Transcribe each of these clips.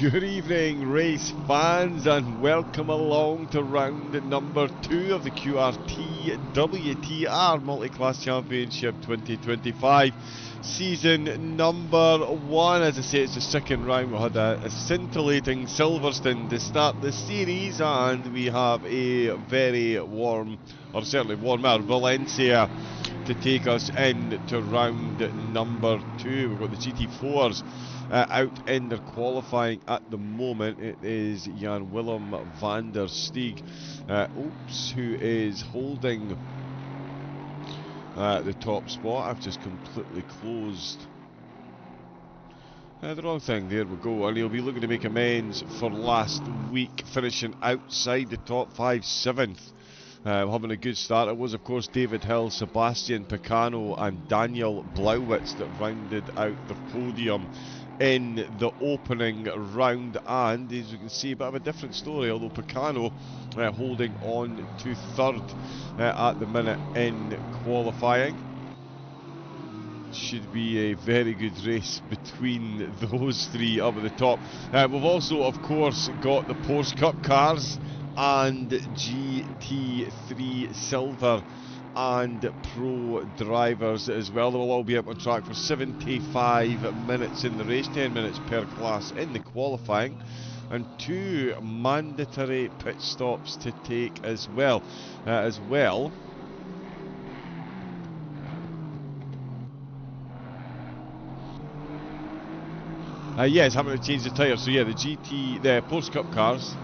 Good evening, race fans, and welcome along to round number 2 of the QRT WTR Multiclass Championship 2025. Season number 1. As I say, it's the second round. We had a scintillating Silverstone to start the series, and we have a very warm, or certainly warmer, Valencia to take us into round number 2. We've got the GT4s out in their qualifying at the moment. It is Jan Willem van der Steeg, who is holding the top spot. I've just completely closed the wrong thing. There we go. And he'll be looking to make amends for last week, finishing outside the top 5, 7th. Having a good start. It was, of course, David Hill, Sebastian Picano and Daniel Blauwitz that rounded out the podium in the opening round, and as you can see, a bit of a different story, although Picano holding on to third at the minute in qualifying. Should be a very good race between those three up at the top. We've also, of course, got the Porsche Cup cars and GT3 Silver and Pro drivers as well. They will all be up on track for 75 minutes in the race, 10 minutes per class in the qualifying, and 2 mandatory pit stops to take as well. Yes, having to change the tyres. So yeah, the Porsche Cup cars,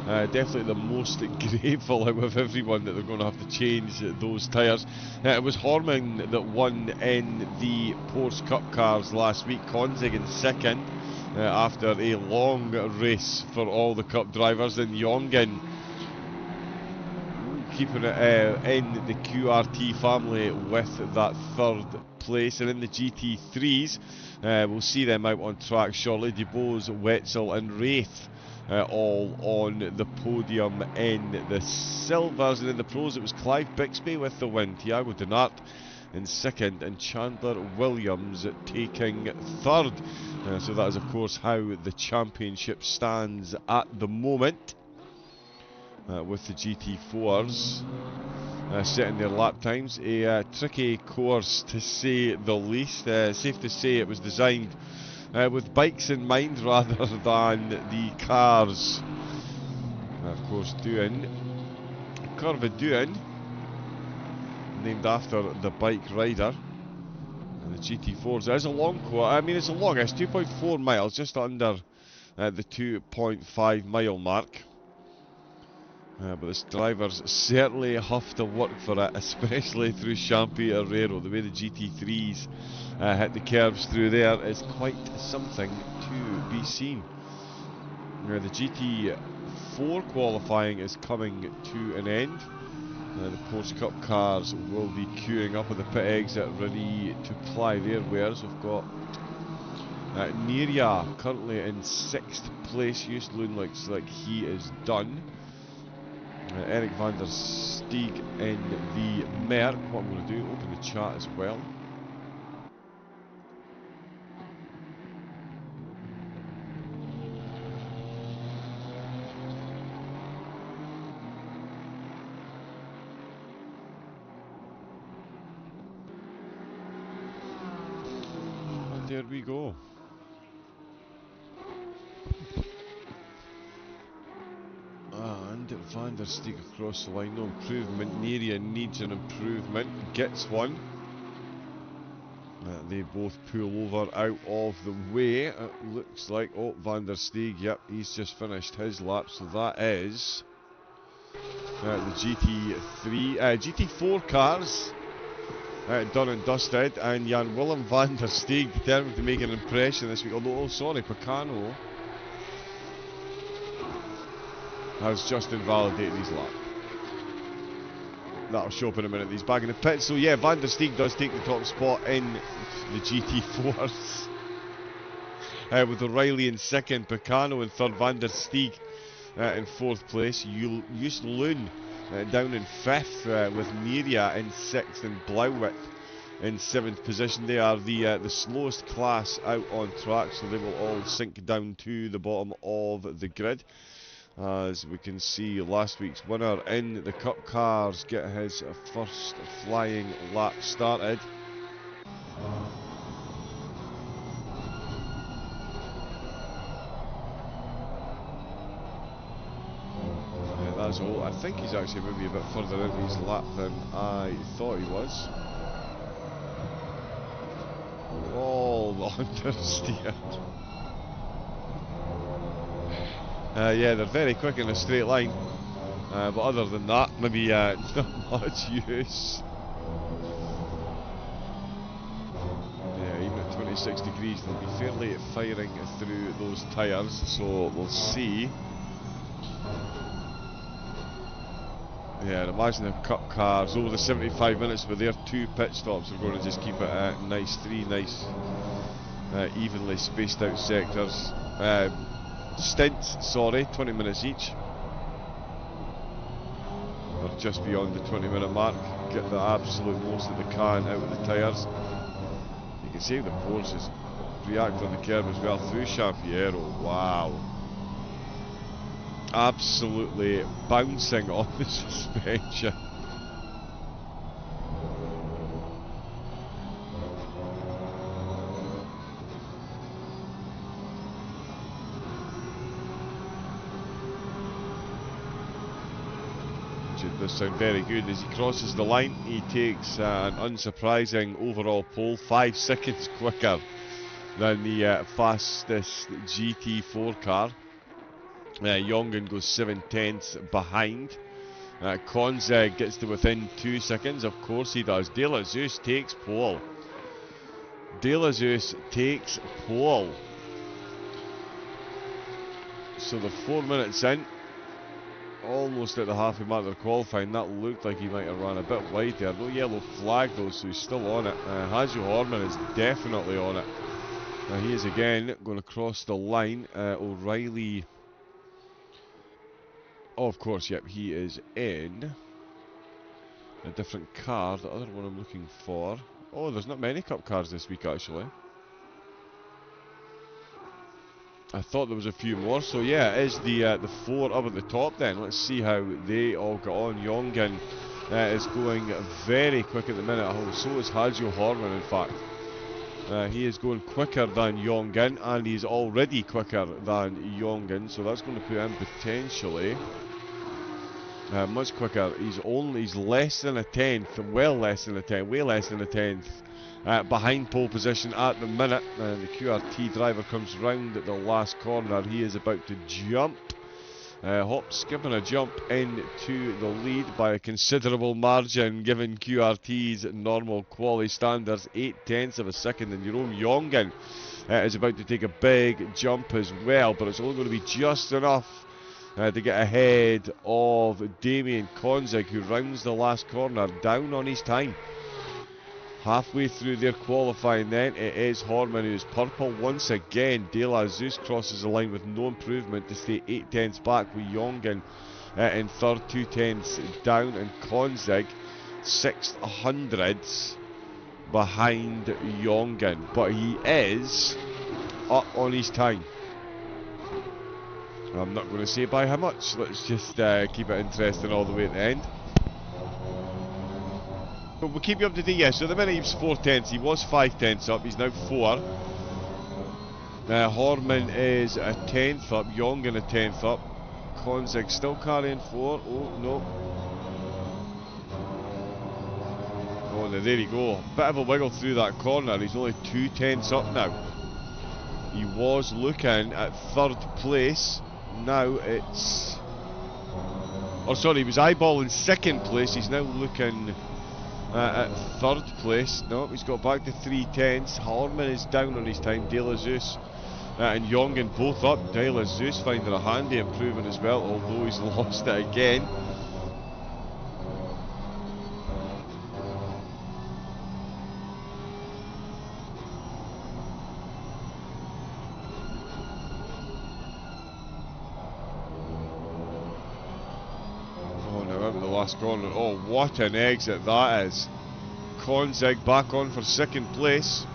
definitely the most grateful out of everyone that they're going to have to change those tyres. It was Horman that won in the Porsche Cup cars last week, Konzig in second, after a long race for all the Cup drivers, and Jongen keeping it in the QRT family with that third place. And in the GT3s, we'll see them out on track shortly. DeBose, Wetzel and Wraith all on the podium in the Silvers. And in the Pros, it was Clive Bixby with the win, Thiago Denart in second, and Chandler Williams taking third. So that is, of course, how the championship stands at the moment, with the GT4s setting their lap times. A tricky course, to say the least. Safe to say it was designed with bikes in mind rather than the cars. Of course, doing Curve named after the bike rider. And the GT4s, it is a long course. I mean, it's a long, it's 2.4 miles, just under the 2.5 mile mark. But the drivers certainly have to work for it, especially through Champi-Herrero. The way the GT3s hit the curves through there is quite something to be seen. The GT4 qualifying is coming to an end. The Porsche Cup cars will be queuing up at the pit exit, ready to ply their wares. We've got Niria currently in 6th place. Justlund looks like he is done. Eric van der Steeg in the Merc. What I'm going to do, open the chat as well. And there we go. And Van der Steeg across the line, no improvement. Niria needs an improvement, gets one. They both pull over out of the way. It looks like, oh, Van der Steeg, yep, he's just finished his lap, so that is the GT4 cars done and dusted, and Jan Willem van der Steeg determined to make an impression this week, although, oh sorry, Picano has just invalidated his lap. That'll show up in a minute. He's back in the pit. So yeah, Van der Steeg does take the top spot in the GT4s. With O'Reilly in second, Picano in third, Van der Steeg in 4th place. Justlund down in 5th, with Niria in 6th and Blauwitz in 7th position. They are the slowest class out on track, so they will all sink down to the bottom of the grid. As we can see, last week's winner in the Cup cars get his first flying lap started. That's all. I think he's actually maybe a bit further into his lap than I thought he was. All understeer. Yeah, they're very quick in a straight line. But other than that, maybe not much use. Yeah, even at 26 degrees, they'll be fairly firing through those tyres. So we'll see. Yeah, imagine the Cup cars over the 75 minutes with their 2 pit stops are going to just keep it nice, 3 nice, evenly spaced out sectors. Stints, sorry, 20 minutes each. We're just beyond the 20-minute mark. Get the absolute most that they can out of the tyres. You can see the Porsches react on the curb as well through Champiero. Wow. Absolutely bouncing on the suspension. Does sound very good. As he crosses the line, he takes an unsurprising overall pole, 5 seconds quicker than the fastest GT4 car. Jongen goes 7/10 behind. Konzeg gets to within 2 seconds. Of course he does. De La Zeus takes pole. De La Zeus takes pole. So they're 4 minutes in. Almost at the halfway mark of the qualifying. That looked like he might have run a bit wide there. No yellow flag though, so he's still on it. Hajo Horman is definitely on it. He is again going to cross the line. O'Reilly... Oh, of course, yep, he is in a different car. The other one I'm looking for... Oh, there's not many Cup cars this week, actually. I thought there was a few more. So, yeah, it is the 4 up at the top then. Let's see how they all got on. Jongen is going very quick at the minute. Oh, so is Hajo Horman, in fact. He is going quicker than Jongen, and he's already quicker than Jongen, so that's going to put him potentially much quicker. He's less than a tenth, well less than a tenth, way less than a tenth behind pole position at the minute. The QRT driver comes round at the last corner. He is about to jump. Hop, skip and a jump into the lead by a considerable margin given QRT's normal quality standards, 0.8 of a second, and Jerome Jongen is about to take a big jump as well, but it's only going to be just enough to get ahead of Damien Konzig, who rounds the last corner down on his time. Halfway through their qualifying then, it is Horman who is purple once again. De La Zeus crosses the line with no improvement to stay 0.8 back, with Jongen in third, 0.2 down, and Konzig 600ths behind Jongen. But he is up on his time. I'm not going to say by how much, let's just keep it interesting all the way at the end. But we'll keep you up to date, yes. So the minute he was 4/10, he was 5/10 up, he's now 4. Horman is a 10th up, Jongen a 10th up. Konzig still carrying 4. Oh, no. Oh, there you go. Bit of a wiggle through that corner. He's only 2/10 up now. He was looking at 3rd place. Now it's... Oh, sorry, he was eyeballing 2nd place. He's now looking... at 3rd place. No, he's got back to 3/10. Horman is down on his time. De La Zeus and Jongen both up. De La Zeus finding a handy improvement as well, although he's lost it again. Oh, now out of the last corner. Oh, what an exit that is. Konzig back on for second place.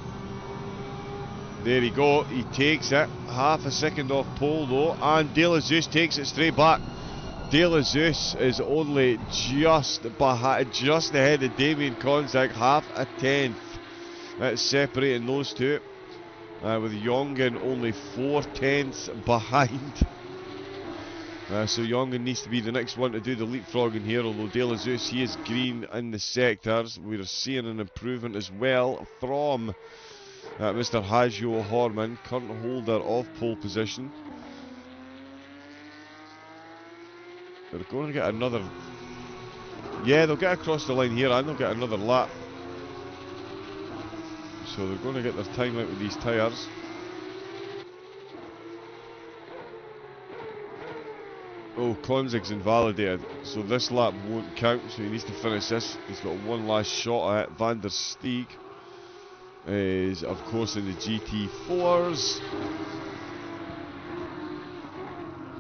There you go, he takes it. Half a second off pole though, and De La Zeus takes it straight back. De La Zeus is only just ahead of Damien Konzig, half a tenth. That's separating those two. With Jongen only 4/10 behind. So Jongen needs to be the next one to do the leapfrogging here, although De La Zeus, he is green in the sectors. We're seeing an improvement as well from Mr. Hajo Horman, current holder of pole position. They're going to get another... Yeah, they'll get across the line here and they'll get another lap. So they're going to get their time out with these tyres. Oh, Konzig's invalidated, so this lap won't count, so he needs to finish this. He's got one last shot at it. Van der Steeg is, of course, in the GT4s.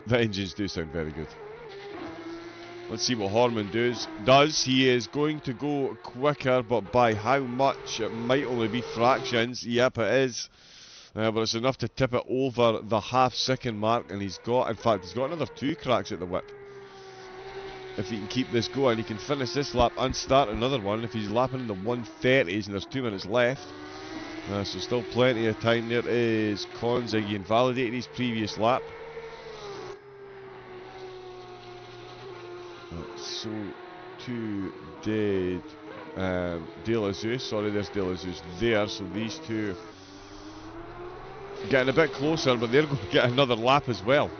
The engines do sound very good. Let's see what Horman does. He is going to go quicker, but by how much? It might only be fractions. Yep, it is. But it's enough to tip it over the half-second mark, and he's got another 2 cracks at the whip. If he can keep this going, he can finish this lap and start another one. If he's lapping in the 130s and there's 2 minutes left, so still plenty of time. There is Konzig. He invalidated his previous lap. So, 2 dead. De La Zeus, sorry, there's De La Zeus there. So these two getting a bit closer, but they're going to get another lap as well.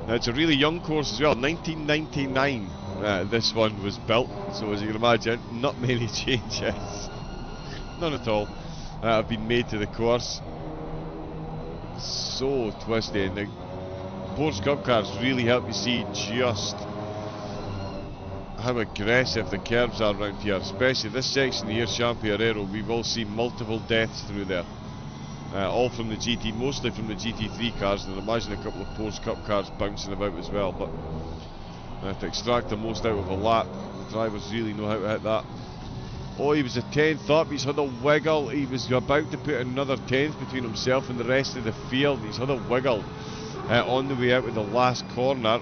Now it's a really young course as well, 1999 this one was built, so as you can imagine, not many changes, none at all, have been made to the course. So twisty, and the Porsche Cup cars really help you see just how aggressive the curves are around here, especially this section here, Champiarero. We will see multiple deaths through there. All from the GT, mostly from the GT3 cars, and imagine a couple of Porsche Cup cars bouncing about as well. But to extract the most out of a lap, the drivers really know how to hit that. Oh, he was a 10th up, he's had a wiggle, he was about to put another 10th between himself and the rest of the field. He's had a wiggle on the way out with the last corner.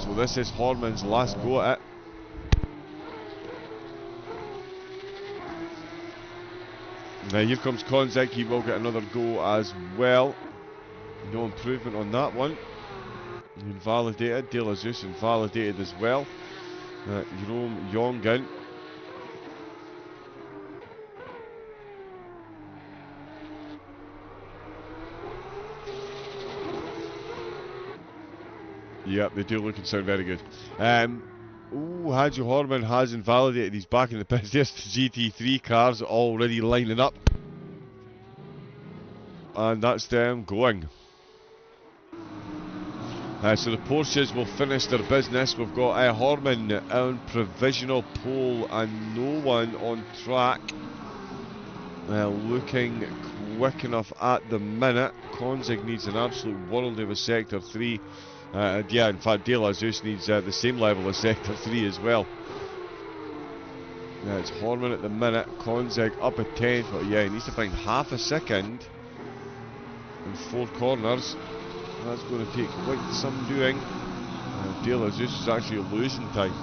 So this is Horman's last go at it. Now here comes Konzig, he will get another go as well. No improvement on that one. Invalidated, De La Zeus invalidated as well. Jerome Jongen. Yep, they do look and sound very good. Hajo Horman has invalidated. He's back in the pits. There's the GT3 cars already lining up. And that's them going. So the Porsches will finish their business. We've got Horman on provisional pole and no one on track. Looking quick enough at the minute. Konzig needs an absolute world of a Sector 3. Yeah, in fact, De La Zeus needs the same level as Sector 3 as well. It's Horman at the minute, Konzig up a 10th, but yeah, he needs to find half a second in 4 corners. That's going to take quite some doing. De La Zeus is actually losing time.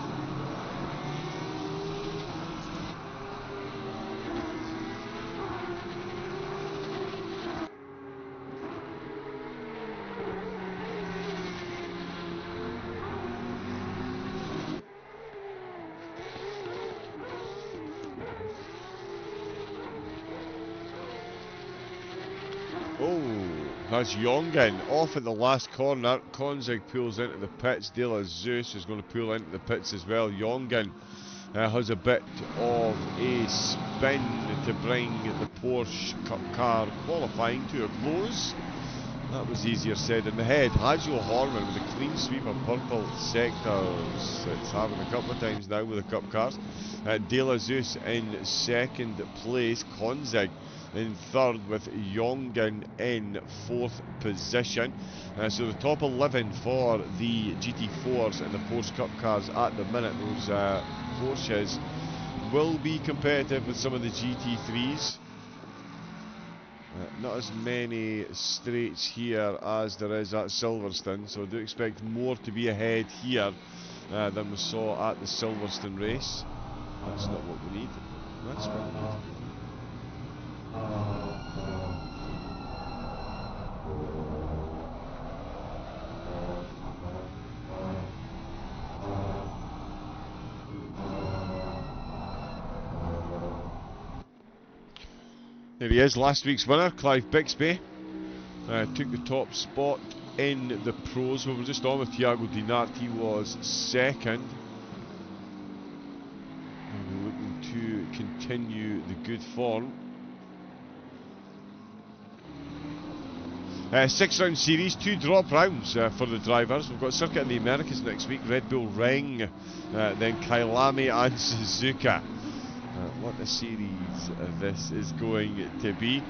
That's Jongen off at the last corner. Konzig pulls into the pits. De La Zeus is going to pull into the pits as well. Jongen has a bit of a spin to bring the Porsche Cup car qualifying to a close. That was easier said than ahead. Hajo Horman with a clean sweep of purple sectors. It's happened a couple of times now with the Cup cars. De La Zeus in second place. Konzig in third with Jongen in fourth position. So the top 11 for the GT4s and the Porsche Cup cars at the minute. Those Porsches will be competitive with some of the GT3s. Not as many straights here as there is at Silverstone, so I do expect more to be ahead here than we saw at the Silverstone race. That's not what we need. That's what we need. There he is, last week's winner, Clive Bixby. Took the top spot in the pros. We were just on with Thiago Dinart, he was second. And we're looking to continue the good form. 6-round series, 2 drop rounds for the drivers. We've got Circuit in the Americas next week, Red Bull Ring, then Kailami and Suzuka. What a series this is going to be.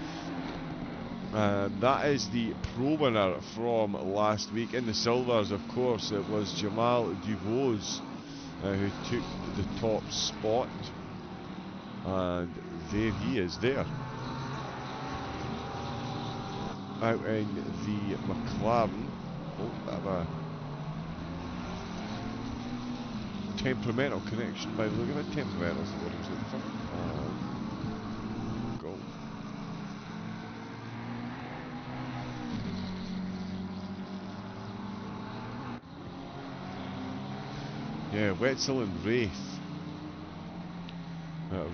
That is the pro winner from last week. In the silvers, of course, it was Jamal Duvos who took the top spot. And there he is there. Out in the McLaren. Oh, bit of a temperamental connection by the look of it. Temperamental is what I was looking for. Go. Yeah, Wetzel and Wraith.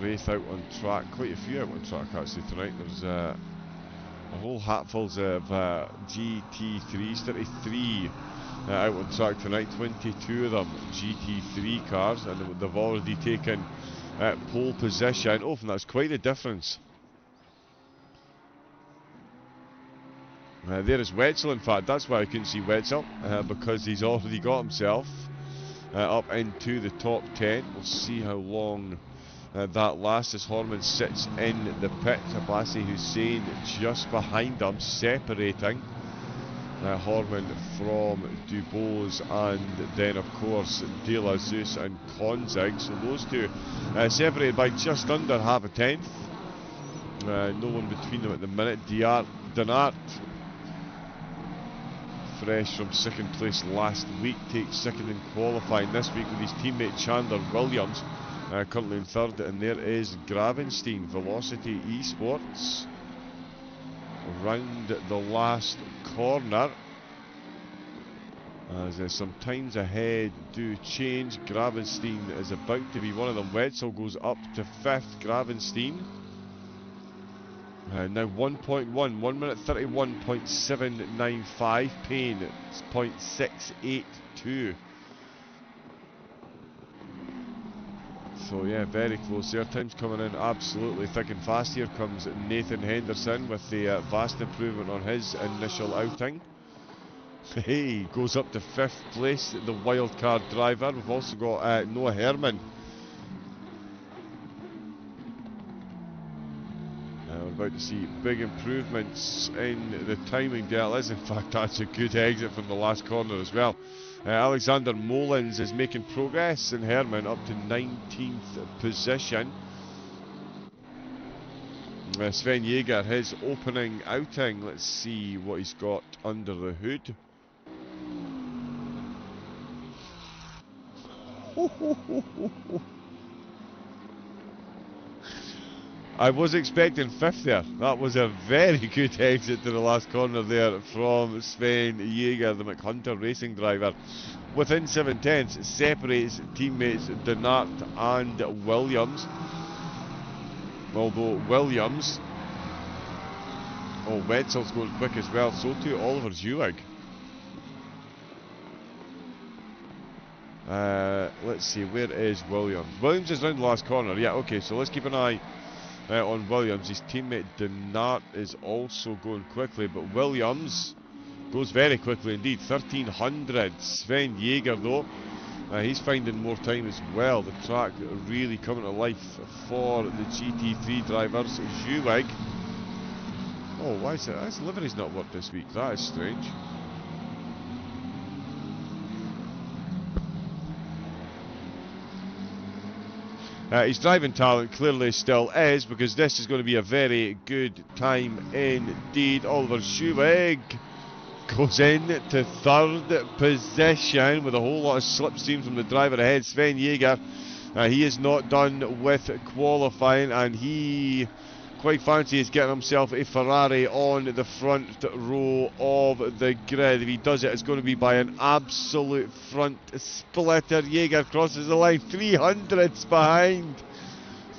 Wraith out on track. Quite a few out on track actually tonight. There's a whole hatfuls of GT3s, 33 out on track tonight, 22 of them GT3 cars, and they've already taken pole position. Oh, and that's quite a difference. There is Wetzel, in fact, that's why I couldn't see Wetzel, because he's already got himself up into the top 10. We'll see how long that lasts as Horman sits in the pit. Abbasi Hussein just behind him, separating Horman from Dubose, and then of course De La Zeus and Konzig. So those two separated by just under half a tenth. No one between them at the minute. Dinart, fresh from second place last week, takes second in qualifying this week with his teammate Chandler Williams. Currently in third, and there is Gravenstein, Velocity Esports. Round the last corner, as some times ahead do change. Gravenstein is about to be one of them. Wetzel goes up to 5th. Gravenstein now 1.1, 1 minute 31.795. Payne 0.682. So yeah, very close there. Time's coming in absolutely thick and fast. Here comes Nathan Henderson with the vast improvement on his initial outing. Hey, goes up to 5th place, the wildcard driver. We've also got Noah Herman. We're about to see big improvements in the timing there. In fact, that's a good exit from the last corner as well. Alexander Molins is making progress, and Herman up to 19th position. Sven Jaeger, his opening outing. Let's see what he's got under the hood. I was expecting 5th there. That was a very good exit to the last corner there from Sven Jaeger, the McHunter racing driver. Within 7 tenths, separates teammates Dinart and Williams. Although Williams, Wetzel's going quick as well, so too Oliver Zewig. Let's see, where is Williams? Williams is round the last corner, yeah, okay, so let's keep an eye on Williams. His teammate Dinart is also going quickly, but Williams Goes very quickly indeed. 1300. Sven Jaeger though. He's finding more time as well. The track really coming to life for the GT3 drivers. Zhuweg. Oh, why is that? His livery's not worked this week. That is strange. His driving talent clearly still is, because this is going to be a very good time indeed. Oliver Zhuweg goes in to third position with a whole lot of slipstream from the driver ahead, Sven Jaeger. He is not done with qualifying, and he quite fancies getting himself a Ferrari on the front row of the grid. If he does it, it's going to be by an absolute front splitter. Jaeger crosses the line, 300s behind.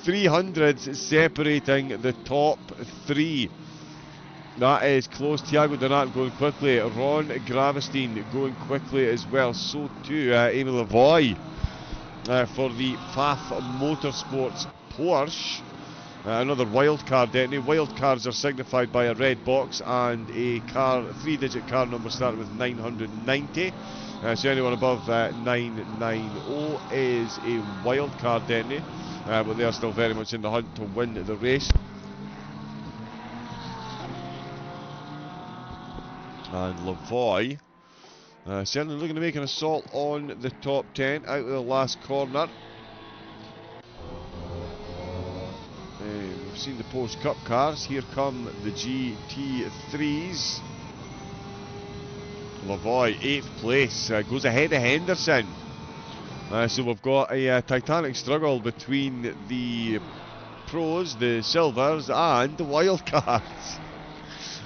300s separating the top three. That is close. Thiago Donat going quickly. Ron Gravestein going quickly as well. So too Amy Lavoie for the Pfaff Motorsports Porsche. Another wildcard detonator. Wildcards are signified by a red box and a car, 3-digit car number starting with 990. So anyone above 990 is a wildcard detonator. But they are still very much in the hunt to win the race. And Lavoie certainly looking to make an assault on the top 10 out of the last corner. We've seen the Porsche Cup cars. Here come the GT3s. Lavoie, 8th place, goes ahead of Henderson. So we've got a titanic struggle between the pros, the silvers, and the wildcards.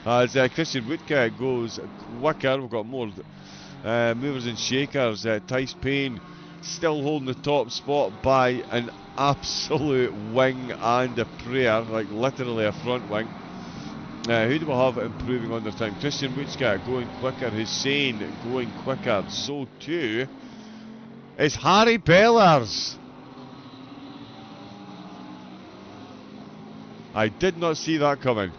As Christian Wutke goes quicker, we've got more movers and shakers. Tice Payne still holding the top spot by an absolute wing and a prayer, like literally a front wing. Who do we have improving on their time? Christian Wutke going quicker, Hussein going quicker, so too is Harry Bellers. I did not see that coming.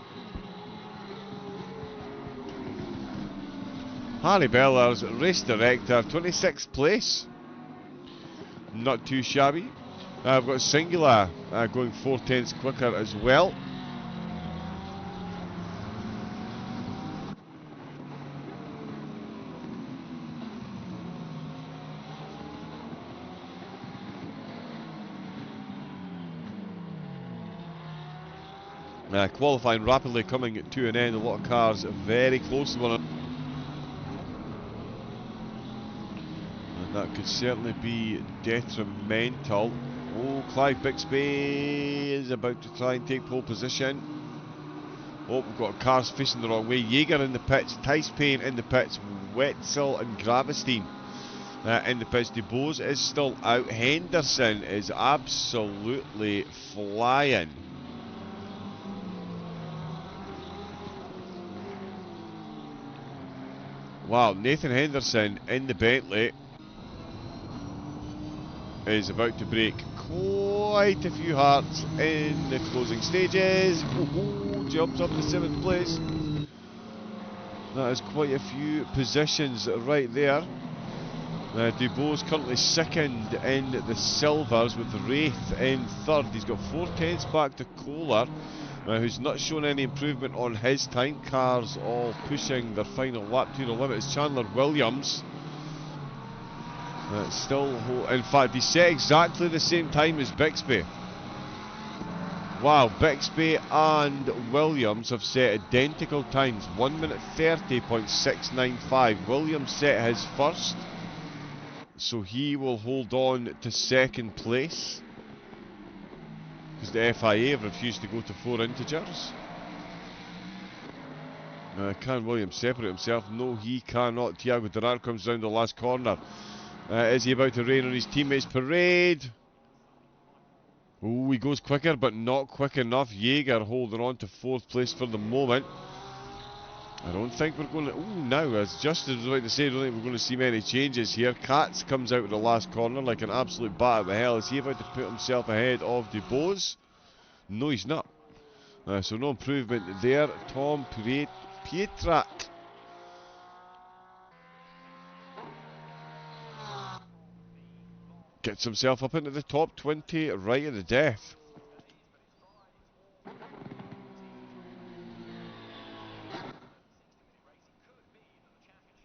Harry Bellers, race director, 26th place. Not too shabby. I've got Singular going 4/10 quicker as well. Qualifying rapidly coming to an end. A lot of cars very close to one another. That could certainly be detrimental. Oh, Clive Bixby is about to try and take pole position. Oh, we've got cars facing the wrong way. Jaeger in the pits, Tice Payne in the pits, Wetzel and Gravestein in the pits. De Boers is still out. Henderson is absolutely flying. Wow, Nathan Henderson in the Bentley is about to break quite a few hearts in the closing stages. Jumps up to 7th place. That is quite a few positions right there. Dubois currently 2nd in the silvers with Wraith in 3rd. He's got 4/10 back to Kohler, who's not shown any improvement on his time. Cars all pushing their final lap to the limit. It's Chandler Williams. In fact, he set exactly the same time as Bixby. Wow, Bixby and Williams have set identical times. 1 minute 30.695. Williams set his first, so he will hold on to 2nd place, because the FIA have refused to go to 4 integers. Can Williams separate himself? No, he cannot. Thiago Donat comes round the last corner. Is he about to rain on his teammates' parade? Oh, he goes quicker, but not quick enough. Jaeger holding on to 4th place for the moment. I don't think we're going to... Oh, now, as Justin was about to say, I don't think we're going to see many changes here. Katz comes out of the last corner like an absolute bat out of hell. Is he about to put himself ahead of Dubois? No, he's not. So no improvement there. Tom Pietrak gets himself up into the top 20 right at the death.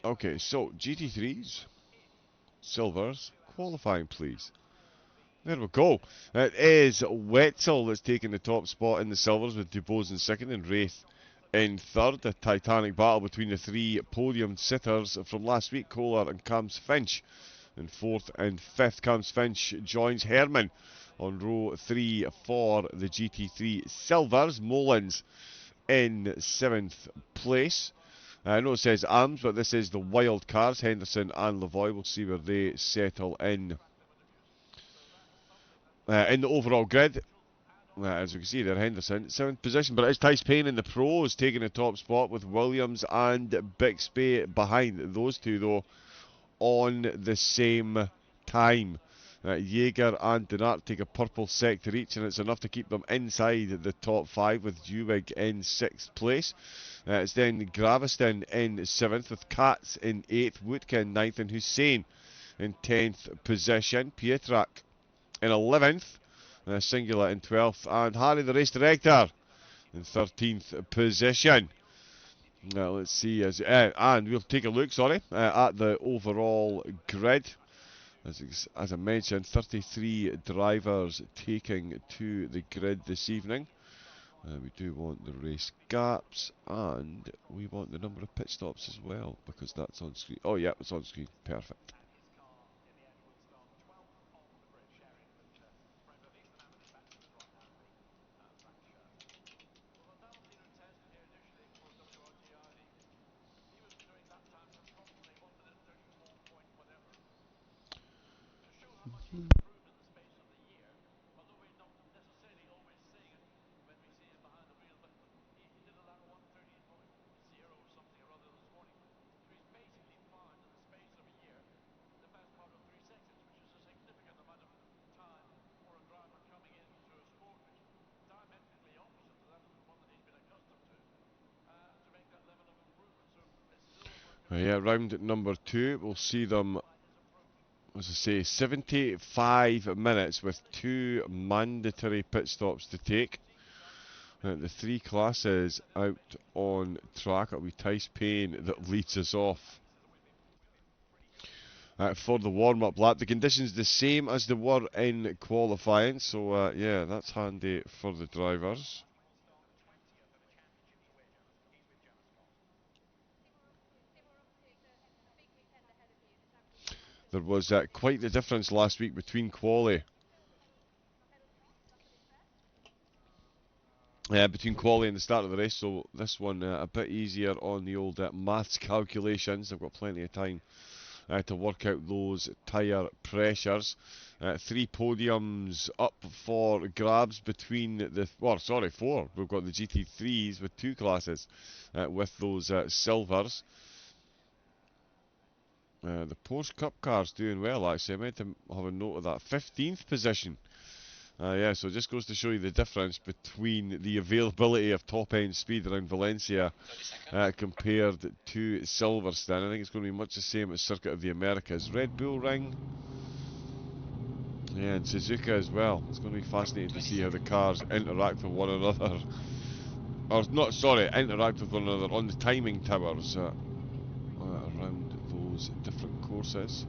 Okay, so GT3s, silvers, qualifying please. There we go. It is Wetzel that's taking the top spot in the silvers, with Dubose in second and Wraith in third. A titanic battle between the three podium sitters from last week, Kohler and Cams Finch. In fourth and fifth, Cams Finch joins Herman on row 3 for the GT3 silvers. Mullins in seventh place. I know it says ARMS, but this is the wild cards, Henderson and Lavoy. We'll see where they settle in the overall grid. As we can see there, Henderson, 7th position, but it's Tice Payne in the pros taking the top spot, with Williams and Bixby behind. Those two, though, on the same time. Jaeger and Denart take a purple sector each, and it's enough to keep them inside the top 5, with Dewig in 6th place. It's then Graveston in 7th, with Katz in 8th, Woodkin in 9th, and Hussein in 10th position. Pietrak in 11th, Singular in 12th, and Harry the race director in 13th position. Let's see, and we'll take a look, at the overall grid. As I mentioned, 33 drivers taking to the grid this evening. We do want the race gaps, and we want the number of pit stops as well, because that's on screen. Oh yeah, it's on screen. Perfect. Yeah, round number 2, we'll see them, as I say, 75 minutes with 2 mandatory pit stops to take. The 3 classes out on track. It'll be Tice Payne that leads us off for the warm-up lap. The conditions the same as they were in qualifying, so yeah, that's handy for the drivers. There was quite the difference last week between quali. Between quali and the start of the race, so this one a bit easier on the old maths calculations. I've got plenty of time to work out those tyre pressures. 3 podiums up for grabs between the... Well, sorry, 4. We've got the GT3s with 2 classes with those silvers. The Porsche Cup car's doing well, actually. I meant to have a note of that. 15th position. Yeah, so it just goes to show you the difference between the availability of top-end speed around Valencia compared to Silverstone. I think it's going to be much the same as Circuit of the Americas. Red Bull Ring. Yeah, and Suzuka as well. It's going to be fascinating to see how the cars interact with one another. Or, not, sorry, interact with one another on the timing towers around those different courses.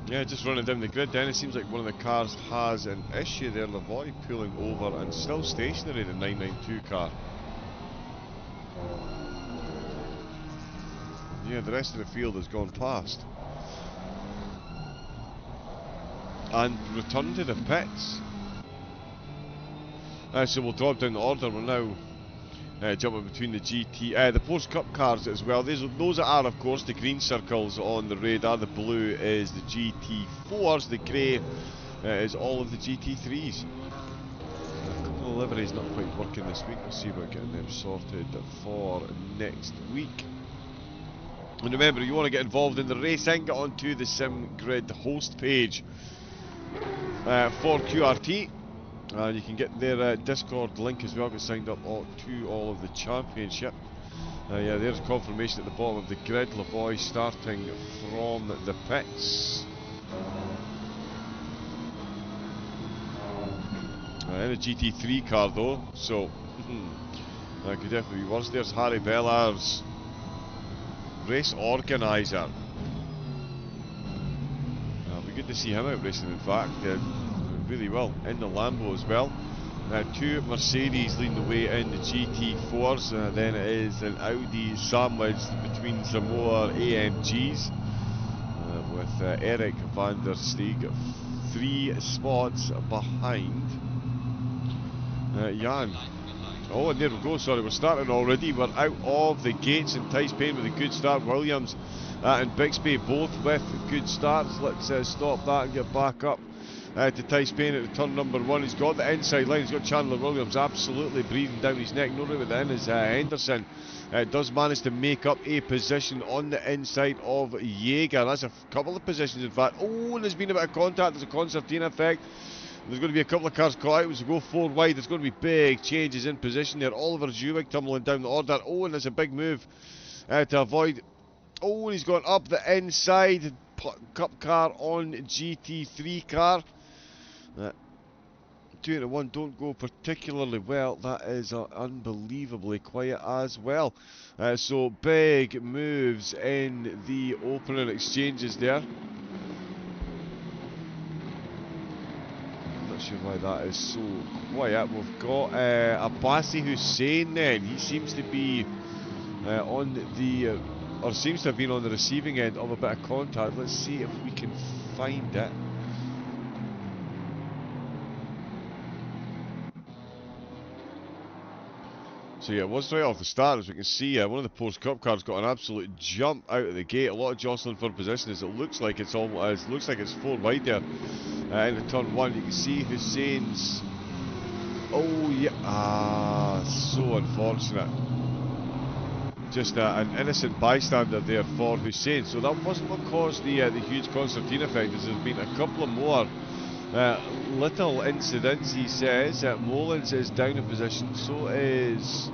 Yeah, just running down the grid then. It seems like one of the cars has an issue there. Lavoie pulling over and still stationary, the 992 car. Yeah, the rest of the field has gone past. And return to the pits. So we'll drop down the order. We're now jumping between the the Porsche Cup cars as well. Those are, of course, the green circles on the radar. The blue is the GT4s. The grey is all of the GT3s. A couple of liveries not quite working this week. We'll see about getting them sorted for next week. And remember, you want to get involved in the racing, get onto the SimGrid host page for QRT. And you can get their Discord link as well. Get signed up to all of the championship. Yeah, there's confirmation at the bottom of the grid. Lavoie starting from the pits. In a GT3 car though, so that could definitely be worse. There's Harry Bellar's race organiser. It'll be good to see him out racing, in fact. Really well in the Lambo as well. Two Mercedes leading the way in the GT4s. Then it is an Audi sandwiched between some more AMGs with Eric van der Steeg 3 spots behind Jan. Oh, and there we go. Sorry, we're starting already. We're out of the gates, and Tice Payne with a good start. Williams and Bixby both with good starts. Let's stop that and get back up to Tice Payne at the turn number 1. He's got the inside line. He's got Chandler Williams absolutely breathing down his neck. No room at the end as Henderson does manage to make up a position on the inside of Jaeger. That's a couple of positions, in fact. Oh, and there's been a bit of contact. There's a concertina effect. There's going to be a couple of cars caught out as we go 4 wide. There's going to be big changes in position there. Oliver Zewig tumbling down the order. Oh, and there's a big move to avoid. Oh, and he's gone up the inside. Cup car on GT3 car. 2 to 1 don't go particularly well. That is unbelievably quiet as well. So big moves in the opening exchanges there. Not sure why that is so quiet. We've got Abbasi Hussein then. He seems to be on the, or seems to have been on the receiving end of a bit of contact. Let's see if we can find it. So yeah, it was right off the start, as we can see. One of the Porsche Cup cars got an absolute jump out of the gate. A lot of jostling for position, as it looks like it's almost, looks like it's 4 wide there in the turn 1. You can see Hussein's. Oh yeah, so unfortunate. Just an innocent bystander there for Hussein. So that wasn't what caused the huge concertina effect. There's been a couple of more little incidents. He says Mullins is down in position. So is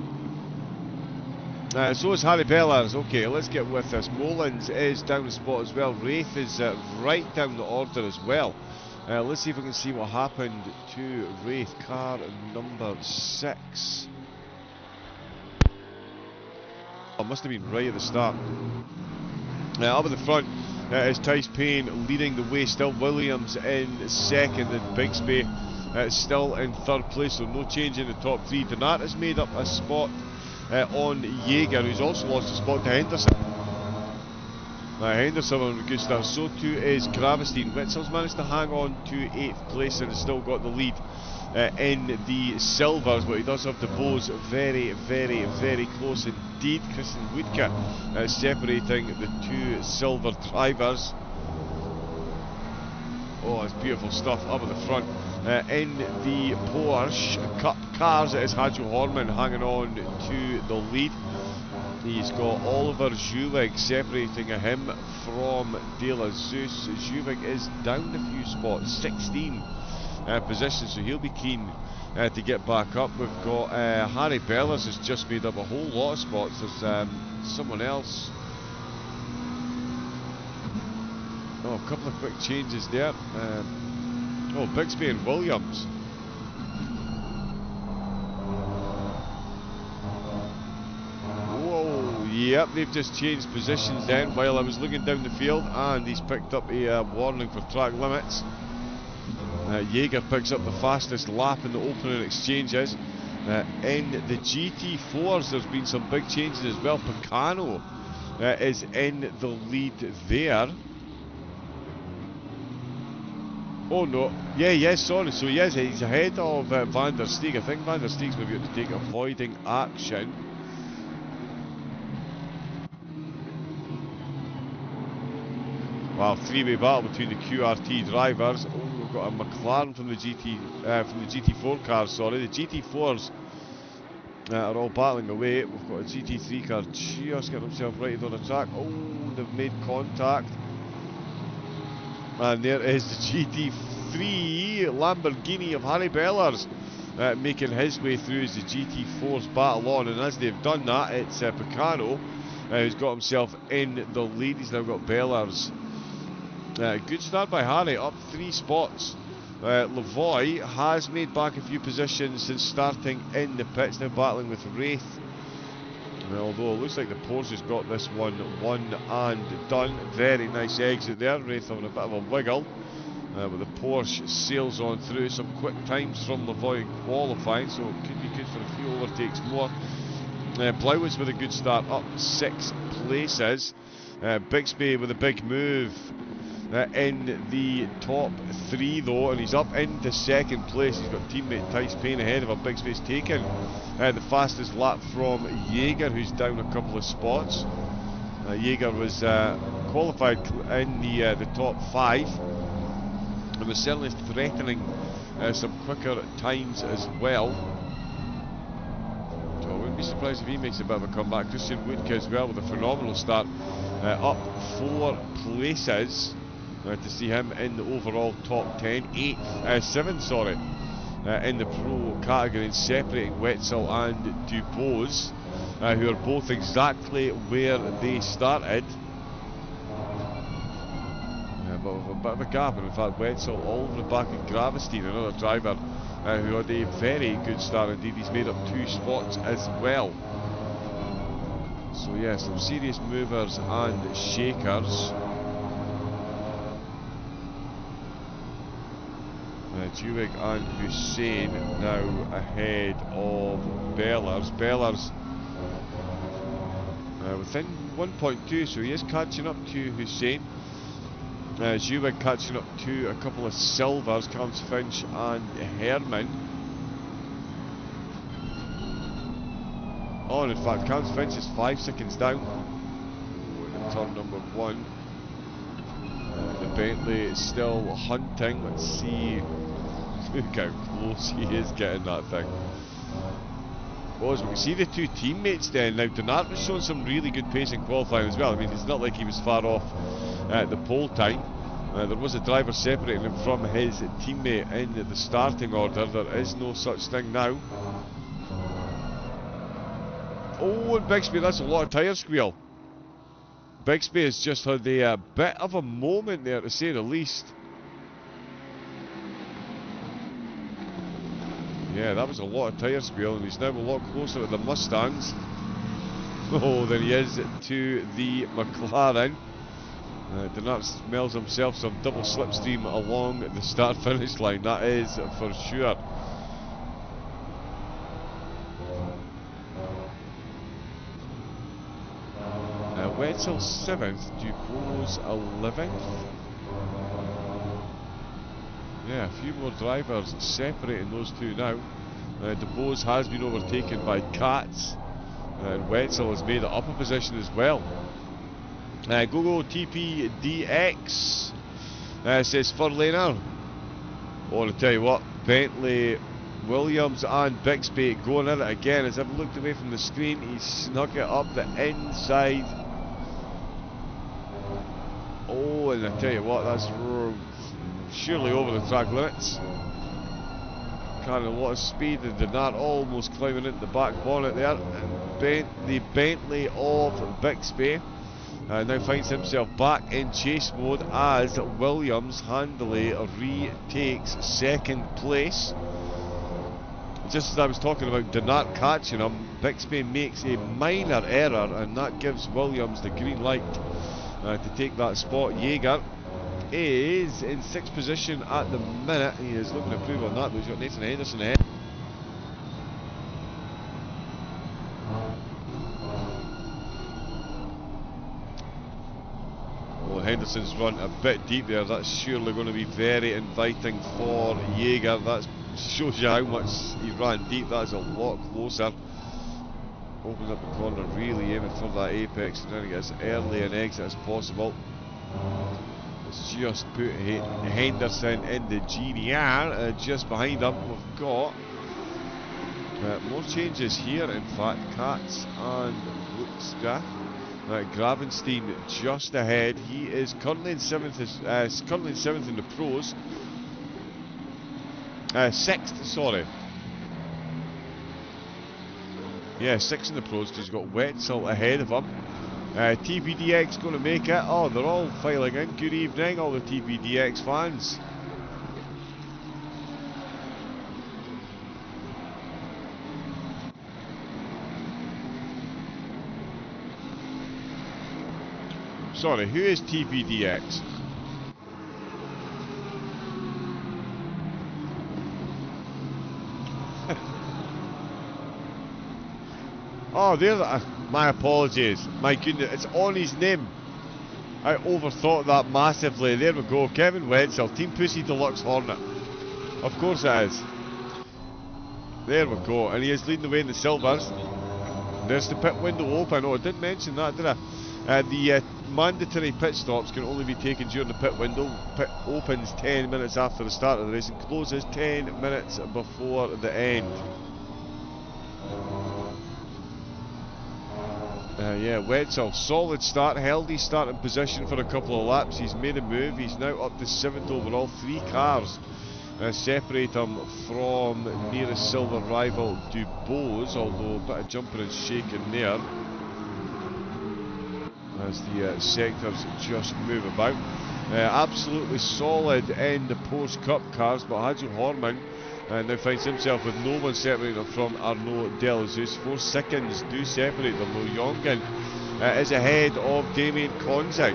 Harry Bellars. Okay, let's get with this. Mullins is down the spot as well. Wraith is right down the order as well. Let's see if we can see what happened to Wraith, car number 6. Oh, must have been right at the start. Up at the front is Tice Payne leading the way. Still Williams in second, and Bixby still in third place. So no change in the top 3. Donat has made up a spot on Jaeger, who's also lost a spot to Henderson. Henderson on a good start. So too is Gravestein. Witzel's managed to hang on to 8th place and has still got the lead in the silvers, but he does have the bows very, very, very close indeed. Christian Woodke separating the 2 silver drivers. Oh, it's beautiful stuff up at the front. In the Porsche Cup cars, it is Hajo Horman hanging on to the lead. He's got Oliver Zewig separating him from De La Zeus. Zewig is down a few spots, 16 positions, so he'll be keen to get back up. We've got Harry Bellars has just made up a whole lot of spots. There's someone else. Oh, a couple of quick changes there. Oh, Bixby and Williams. Yep, they've just changed positions then while I was looking down the field, and he's picked up a warning for track limits. Jaeger picks up the fastest lap in the opening exchanges. In the GT4s, there's been some big changes as well. Picano is in the lead there. Oh no, yeah, sorry, so yes, he's ahead of Van der Steeg. I think Van der Steeg's maybe going to take avoiding action. Wow, three-way battle between the QRT drivers. Oh, we've got a McLaren from the GT4 cars. Sorry, the GT4s are all battling away. We've got a GT3 car just getting himself right on the track. Oh, they've made contact, and there is the GT3 Lamborghini of Harry Bellers making his way through as the GT4s battle on. And as they've done that, it's Picano who's got himself in the lead. He's now got Bellers. Good start by Harry, up 3 spots. Lavoie has made back a few positions since starting in the pits, now battling with Wraith. Although it looks like the Porsche's got this one and done. Very nice exit there, Wraith having a bit of a wiggle. But the Porsche sails on through. Some quick times from Lavoie in qualifying, so it could be good for a few overtakes more. Blauwood's with a good start, up 6 places. Bixby with a big move in the top 3 though, and he's up into 2nd place. He's got teammate Tice Payne ahead of him. Bixby's taken the fastest lap from Jaeger, who's down a couple of spots. Jaeger was qualified in the top 5 and was certainly threatening some quicker times as well. So I wouldn't be surprised if he makes a bit of a comeback. Christian Woodke as well with a phenomenal start, up 4 places. To see him in the overall top 10, 7 sorry, in the pro category, separating Wetzel and Dubose, who are both exactly where they started. But with a bit of a gap, and in fact Wetzel all over the back of Gravestein, another driver who had a very good start indeed. He's made up 2 spots as well. So yeah, some serious movers and shakers. Duig and Hussein now ahead of Bellers. Bellers within 1.2, so he is catching up to Hussein. Duig catching up to a couple of silvers, Cams Finch and Herman. Oh, and in fact, Cams Finch is 5 seconds down in turn number 1. The Bentley is still hunting. Let's see. Look how close he is getting that thing. Well, as we can see the 2 teammates then. Now, Denart was showing some really good pace in qualifying as well. I mean, it's not like he was far off the pole time. There was a driver separating him from his teammate in the starting order. There is no such thing now. Oh, and Bixby, that's a lot of tyre squeal. Bixby has just had a bit of a moment there, to say the least. Yeah, that was a lot of tyre squeal, and he's now a lot closer to the Mustangs than he is to the McLaren. Denart smells himself some double slipstream along the start-finish line, that is for sure. Wetzel 7th, Dubose 11th. Yeah, a few more drivers separating those 2 now. Dubose has been overtaken by Katz, and Wetzel has made it up a position as well. Go TPDX says Furlaner. Oh, to tell you what, Bentley, Williams and Bixby going at it again. As I've looked away from the screen, he snuck it up the inside. Oh, and I tell you what, that's surely over the track limits. Carrying a lot of speed, and Denart almost climbing into the back bonnet there. And the Bentley of Bixby now finds himself back in chase mode as Williams handily retakes 2nd place. Just as I was talking about Denart catching him, Bixby makes a minor error, and that gives Williams the green light to take that spot. Jaeger is in 6th position at the minute. He is looking to improve on that, but he's got Nathan Henderson ahead. Well, Henderson's run a bit deep there. That's surely going to be very inviting for Jaeger. That shows you how much he ran deep. That's a lot closer. Opens up the corner, really aiming for that apex, and trying to get as early an exit as possible. It's just put Henderson in the GDR. Just behind him, we've got more changes here. In fact, Katz and Lutzka. Gravenstein just ahead. He is currently in 7th. Currently in 7th in the pros. 6th, sorry. Yeah, 6th in the pros because he's got Wetzel ahead of him. TPDX going to make it. Oh, they're all filing in. Good evening, all the TPDX fans. Sorry, who is TPDX? Oh, there. My apologies. My goodness, it's on his name. I overthought that massively. There we go. Kevin Wetzel, Team Pussy Deluxe Hornet. Of course it is. There we go. And he is leading the way in the silvers. There's the pit window open. Oh, I didn't mention that, did I? The mandatory pit stops can only be taken during the pit window. Pit opens 10 minutes after the start of the race and closes 10 minutes before the end. Yeah, Wetzel, solid start, held his starting position for a couple of laps. He's made a move, he's now up to 7th overall. 3 cars separate him from nearest silver rival Dubose, although a bit of jumping and shaking there as the sectors just move about. Absolutely solid in the post-cup cars, but Hadjo Horman now finds himself with no one separating him from Arnaud Delazus. 4 seconds do separate them, though. Jongen is ahead of Damien Konzig.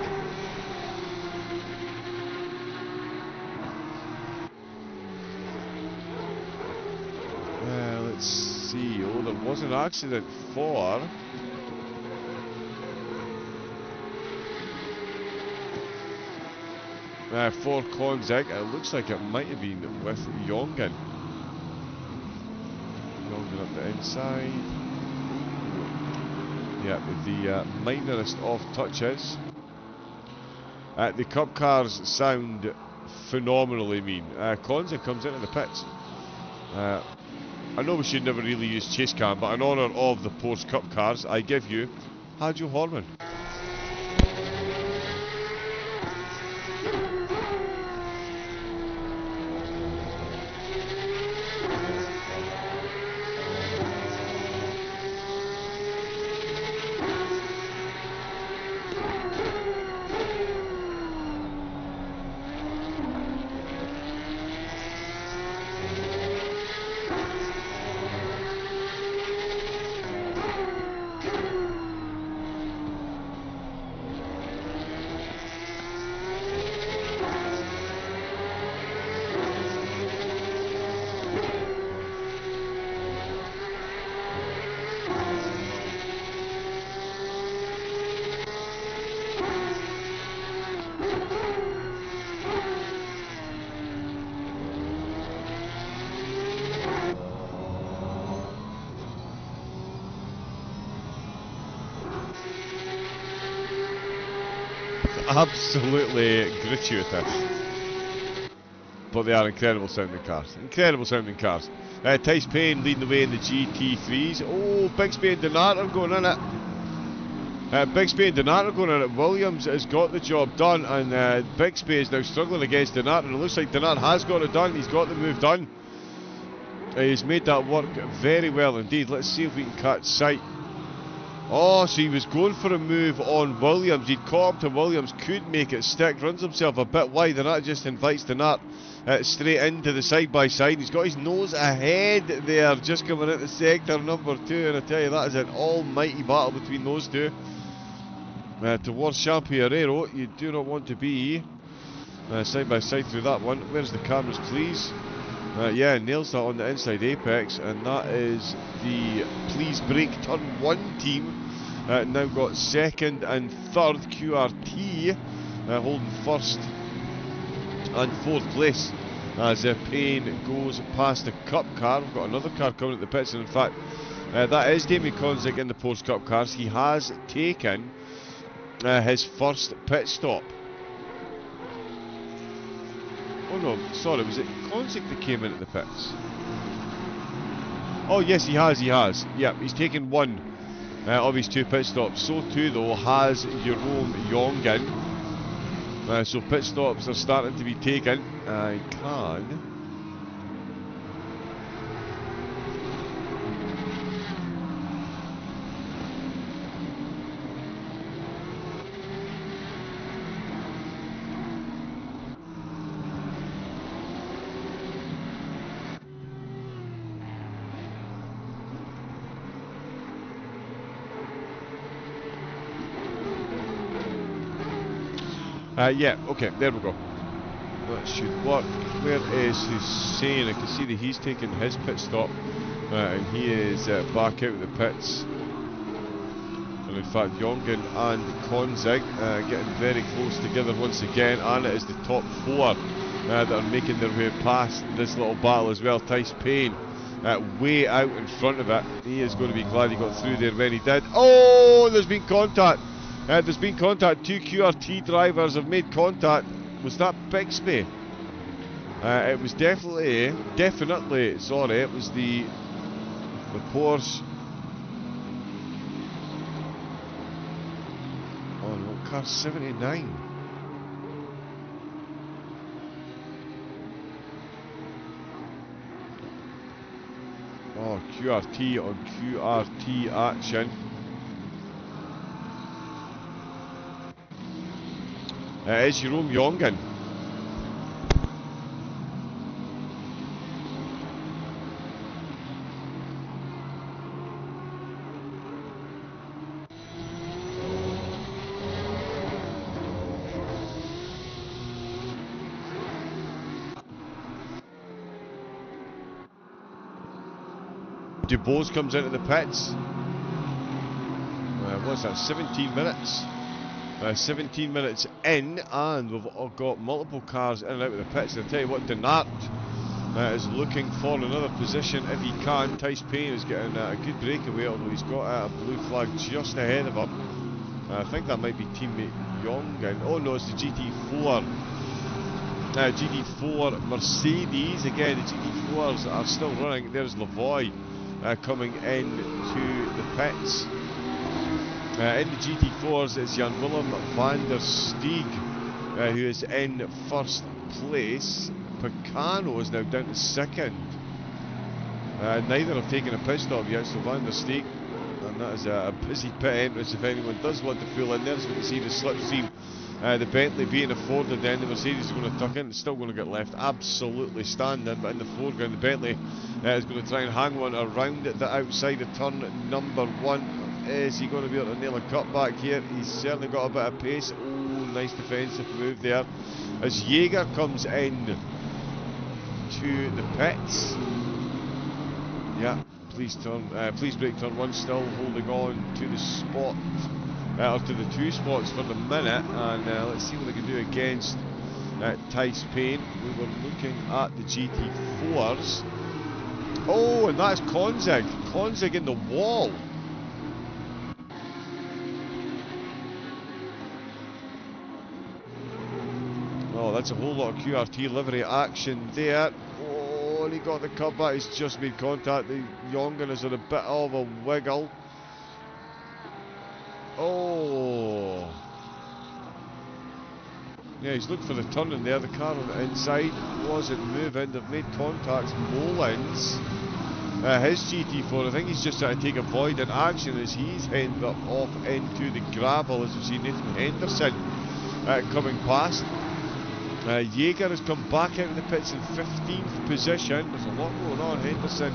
Let's see. Oh, there was an accident for Konzig. It looks like it might have been with Jongen. Jongen up the inside. Yeah, with the minorest of touches. The Cup cars sound phenomenally mean. Konzig comes into the pits. I know we should never really use chase cam, but in honour of the post-Cup cars, I give you Hadjo Horman. Absolutely gratuitous. But they are incredible sounding cars. Incredible sounding cars. Tice Payne leading the way in the GT3s. Oh, Bixby and Denart are going in it. Bixby and Denart are going in it. Williams has got the job done, and Bixby is now struggling against Denart, and it looks like Denart has got it done. He's got the move done. He's made that work very well indeed. Let's see if we can catch sight Oh, so he was going for a move on Williams. He'd caught up to Williams, couldn't make it stick, runs himself a bit wide, and that just invites the nut straight into the side-by-side. He's got his nose ahead there, just coming into sector number 2, and I tell you, that is an almighty battle between those two. Towards Champiarero, you do not want to be side-by-side through that one. Where's the cameras, please? Yeah, nails that on the inside apex, and that is the Please Brake Turn 1 team. Now got second and third. QRT holding first and fourth place as Payne goes past the Cup car. We've got another car coming at the pits, and in fact, that is Damien Konzig in the Porsche Cup cars. He has taken his first pit stop. Oh no, sorry, was it Konzig that came in at the pits? Oh yes, he has. Yep, he's taken one of his 2 pit stops. So too, though, has Jerome Jongen. So pit stops are starting to be taken. I can... yeah, okay, there we go. That should work. Where is Hussein? I can see that he's taken his pit stop, and he is back out of the pits. And in fact, Jongen and Konzig getting very close together once again, and it is the top 4 that are making their way past this little battle as well. Tice Payne way out in front of it. He is going to be glad he got through there when he did. Oh, there's been contact. There's been contact. 2 QRT drivers have made contact. Was that Bixby? It was definitely, sorry, it was the Porsche. Oh no, car 79. Oh, QRT on QRT action. It's Jerome Jongen. Dubose comes into the pits. What's that? 17 minutes. 17 minutes in, and we've all got multiple cars in and out of the pits. And I'll tell you what, Denart is looking for another position if he can. Tice Payne is getting a good breakaway, although he's got a blue flag just ahead of him. I think that might be teammate Jongen. Oh no, it's the GT4. GT4 Mercedes. Again, the GT4s are still running. There's Lavoie coming into the pits. In the GT4s, it's Jan-Willem van der Steeg who is in first place. Picano is now down to second. Neither have taken a pit stop yet, so Van der Steeg, and that is a busy pit entrance if anyone does want to pull in there. So we can see the slipstream, the Bentley being afforded, then the Mercedes is going to tuck in, it's still going to get left absolutely standing, but in the foreground the Bentley is going to try and hang one around the outside of turn number 1. Is he going to be able to nail a cut back here? He's certainly got a bit of pace. Oh, nice defensive move there. As Jaeger comes in to the pits. Yeah, please brake turn 1, still holding on to the spot, or to the 2 spots for the minute. And let's see what they can do against Tice Payne. We were looking at the GT4s. Oh, and that's Konzig. Konzig in the wall. Oh, that's a whole lot of QRT livery action there. Oh, and he got the cutback. He's just made contact. The Jongen is on a bit of a wiggle. Oh. Yeah, he's looking for the turn in there. The car on the inside wasn't moving. They've made contacts. Mullins his GT4. I think he's just trying to take avoidant action as he's heading up off into the gravel, as we see Nathan Henderson coming past. Jaeger has come back out of the pits in 15th position. There's a lot going on. Henderson,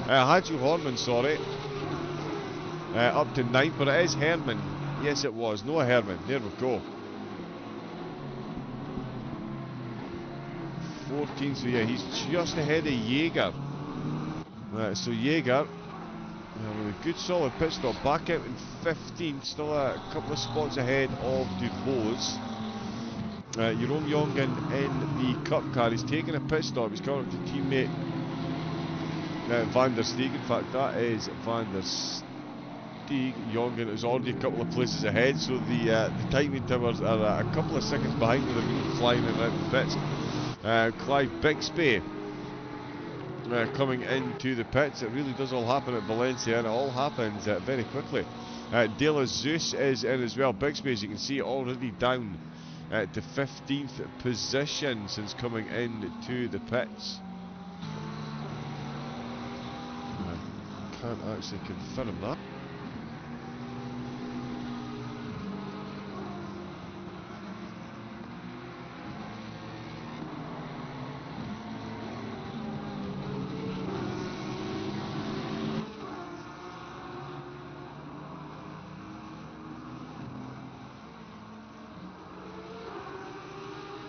Hadju Horman, sorry, up to 9th, but it is Herman. Yes, it was Noah Herman. There we go. 14th, so yeah, he's just ahead of Jaeger. So Jaeger, with a good solid pit stop, back out in 15th, still a couple of spots ahead of Dubose. Jeroen Jongen in the Cup car, he's taking a pit stop, he's coming up to teammate Van der Steeg. In fact, that is Van der Steeg. Jongen is already a couple of places ahead, so the timing towers are a couple of seconds behind where they're really flying around the pits. Clive Bixby coming into the pits. It really does all happen at Valencia, and it all happens very quickly. De La Zeus is in as well. Bixby, as you can see, already down to 15th position since coming into the pits. I can't actually confirm that.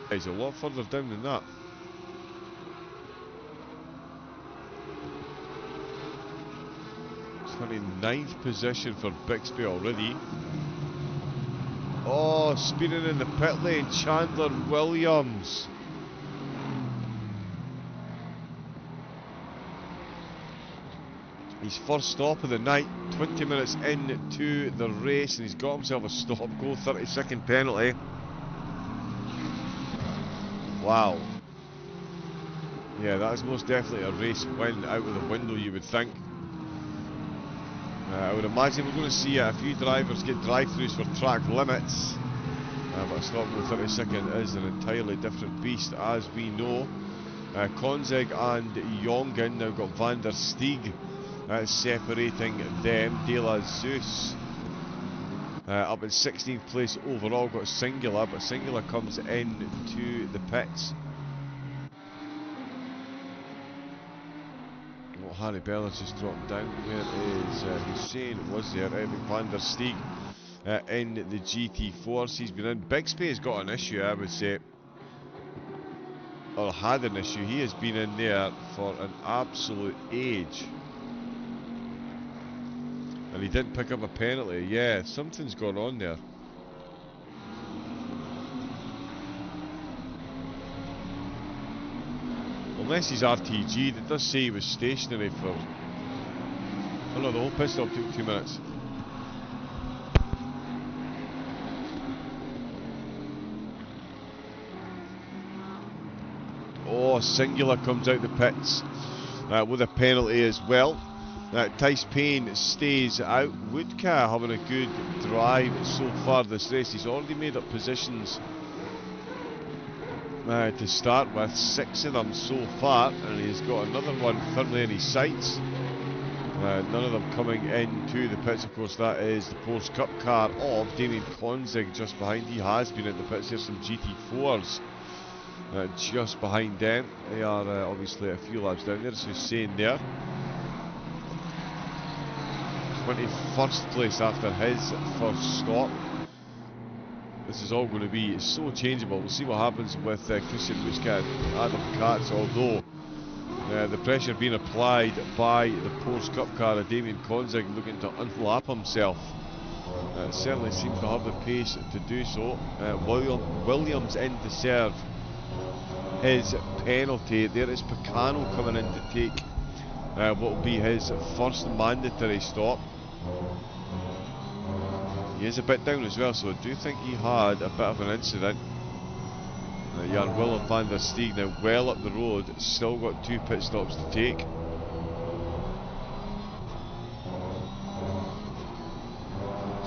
He's a lot further down than that. It's 29th position for Bixby already. Oh, speeding in the pit lane, Chandler Williams. His first stop of the night, 20 minutes into the race, and he's got himself a stop-go, 30-second penalty. Wow. Yeah, that is most definitely a race win out of the window, you would think. I would imagine we're going to see a few drivers get drive-throughs for track limits. But a stop-go 30-second is an entirely different beast, as we know. Konzig and Jongen now got Van der Steeg separating them. De La Zeus up in 16th place overall, got Singular, but Singular comes into the pits. Well, Harry Bella's just dropped down. Where is Hussein? Was there? Epic Van der Steeg in the GT4. He's been in. Bixby has got an issue, I would say, or had an issue. He has been in there for an absolute age. And he didn't pick up a penalty. Yeah, something's gone on there. Unless he's RTG'd, it does say he was stationary for... Oh no, the whole pit stop took 2 minutes. Oh, Singular comes out the pits with a penalty as well. Tice Payne stays out. Woodka having a good drive so far this race. He's already made up positions to start with, 6 of them so far, and he's got another one firmly in his sights. None of them coming into the pits. Of course, that is the Porsche Cup car of Damien Konzig just behind. He has been in the pits. There's some GT4s just behind them. They are obviously a few laps down there. There's Hussein there, 21st place after his first stop. This is all going to be so changeable. We'll see what happens with Christian Buska and Adam Katz, although the pressure being applied by the Porsche Cup car of Damien Konzig looking to unlap himself. Certainly seems to have the pace to do so. Williams in to serve his penalty. There is Picano coming in to take what will be his first mandatory stop. He is a bit down as well, so I do think he had a bit of an incident. Jan Willem van der Steeg now well up the road, still got 2 pit stops to take.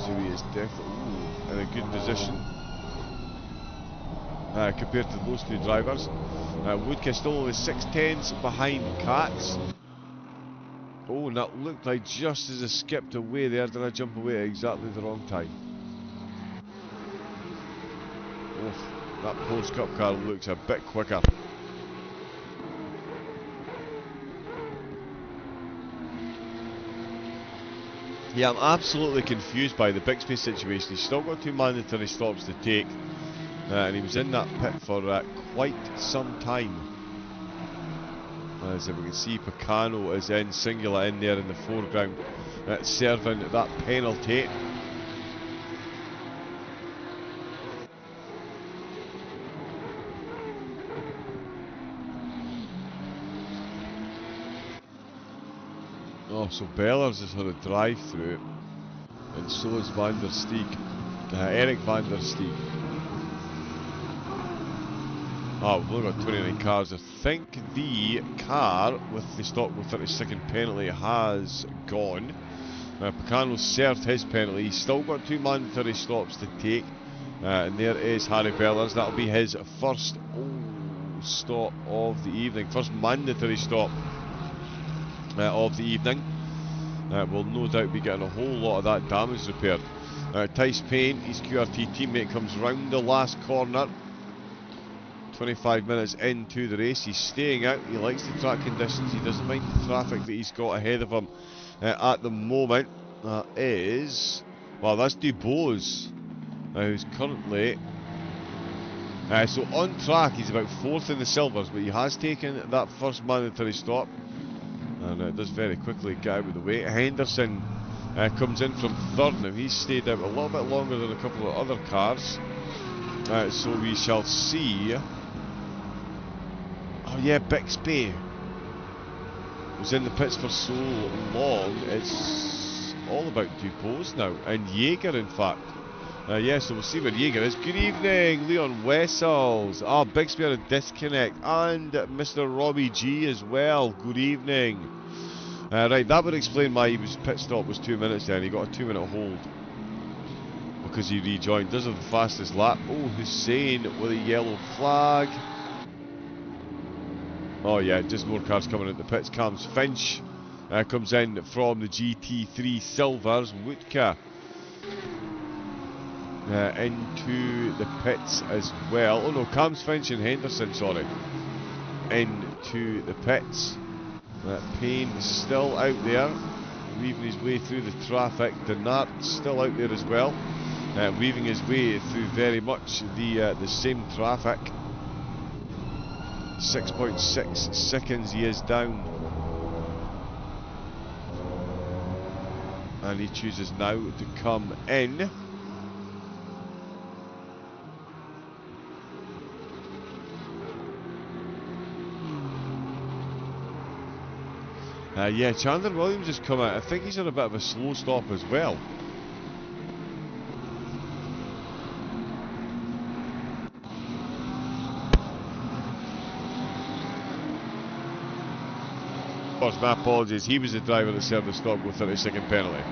So he is definitely in a good position compared to those 2 drivers. Woodke still only 6 tenths behind Katz. Oh, and that looked like just as I skipped away there, did I jump away at exactly the wrong time? Oh, that Porsche Cup car looks a bit quicker. Yeah, I'm absolutely confused by the Bixby situation. He's still got 2 mandatory stops to take, and he was in that pit for quite some time. As we can see, Picano is in, Singular in there in the foreground, serving that penalty. Oh, so Bellers is on a drive-through, and so is Van der Steeg, Eric Van der Steeg. Oh, we've only got 29 cars. I think the car with the stop with 30-second penalty has gone. Picano served his penalty. He's still got 2 mandatory stops to take. And there is Harry Bellers. That'll be his first stop of the evening. First mandatory stop of the evening. Will no doubt be getting a whole lot of that damage repaired. Tice Payne, his QRT teammate, comes round the last corner. 25 minutes into the race. He's staying out. He likes the track conditions. He doesn't mind the traffic that he's got ahead of him at the moment. That is... well, that's Dubose, who's currently... so on track, he's about 4th in the silvers, but he has taken that first mandatory stop. And it does very quickly get out of the way. Henderson comes in from 3rd. Now, he's stayed out a little bit longer than a couple of other cars. So we shall see... oh yeah, Bixby was in the pits for so long. It's all about Dubose now, and Jaeger in fact. Yeah, so we'll see where Jaeger is. Good evening, Leon Wessels. Ah, Bixby had a disconnect, and Mr. Robbie G as well. Good evening. Right, that would explain why his pit stop was 2 minutes then. He got a 2-minute hold because he rejoined. Does have the fastest lap. Oh, Hussein with a yellow flag. Oh yeah, just more cars coming into the pits. Cams Finch comes in from the GT3 Silvers. Wutka into the pits as well. Oh no, Cams Finch and Henderson, sorry, into the pits. Payne still out there, weaving his way through the traffic. Denart still out there as well, weaving his way through very much the same traffic. 6.6 seconds he is down, and he chooses now to come in. Yeah, Chandler Williams has come out. I think he's on a bit of a slow stop as well. Of course, my apologies. He was the driver that served the stop with 30-second penalty.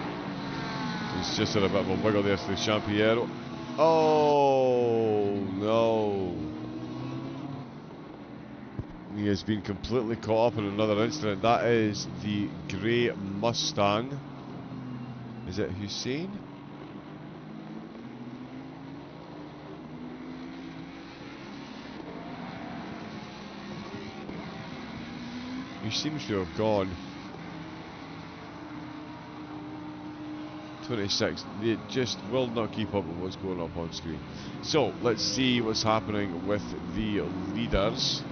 He's just had a bit of a wiggle there through Champiero. Oh no! He has been completely caught up in another incident. That is the grey Mustang. Is it Hussein? He seems to have gone. 26. They just will not keep up with what's going up on screen. So, let's see what's happening with the leaders.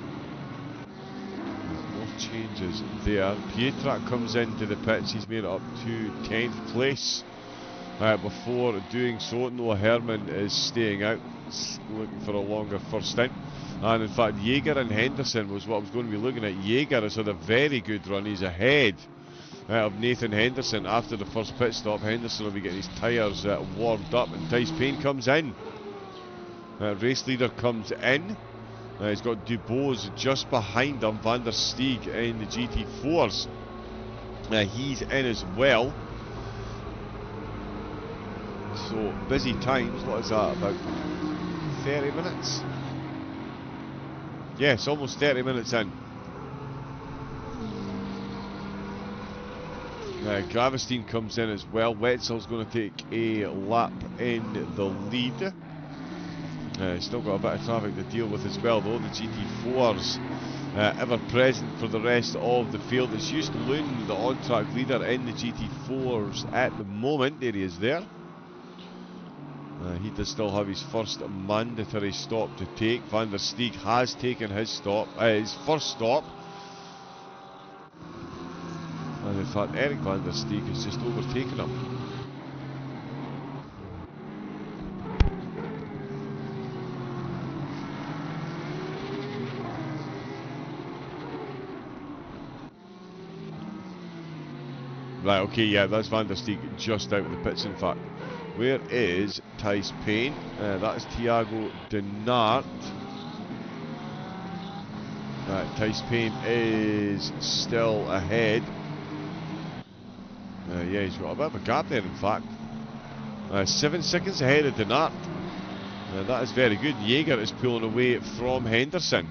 Changes there. Pietrak comes into the pits. He's made it up to 10th place. Before doing so, Noah Herman is staying out, looking for a longer first stint. And in fact, Jaeger and Henderson was what I was going to be looking at. Jaeger has had a very good run. He's ahead of Nathan Henderson after the first pit stop. Henderson will be getting his tyres warmed up, and Tice Payne comes in. Race leader comes in. He's got Dubose just behind him, Van der Steeg in the GT4s. He's in as well. So, busy times. What is that, about 30 minutes? Yes, almost 30 minutes in. Gravestein comes in as well. Wetzel's going to take a lap in the lead. Still got a bit of traffic to deal with as well, though. The GT4s ever present for the rest of the field. It's Just Loon, the on-track leader in the GT4s at the moment. There he is there. He does still have his first mandatory stop to take. Van der Steeg has taken his first stop. And in fact, Eric Van der Steeg has just overtaken him. Right, okay, yeah, that's Van der Steeg just out of the pits, in fact. Where is Thijs Payne? That is Thiago Denart. Right, Thijs Payne is still ahead. Yeah, he's got a bit of a gap there, in fact. 7 seconds ahead of Denart. That is very good. Jaeger is pulling away from Henderson.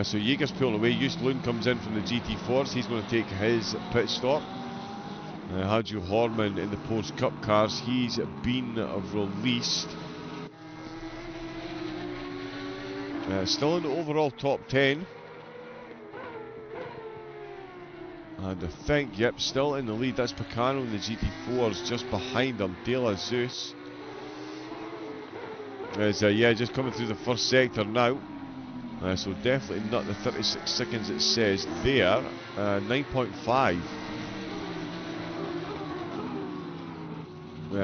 So Jaeger's pulling away. Just Loon comes in from the GT4s. He's going to take his pit stop. Hadju Horman in the Porsche Cup cars. He's been released. Still in the overall top 10. And I think, yep, still in the lead. That's Picano in the GT4s just behind him. De La Zeus is, yeah, just coming through the first sector now. So definitely not the 36 seconds it says there. 9.5.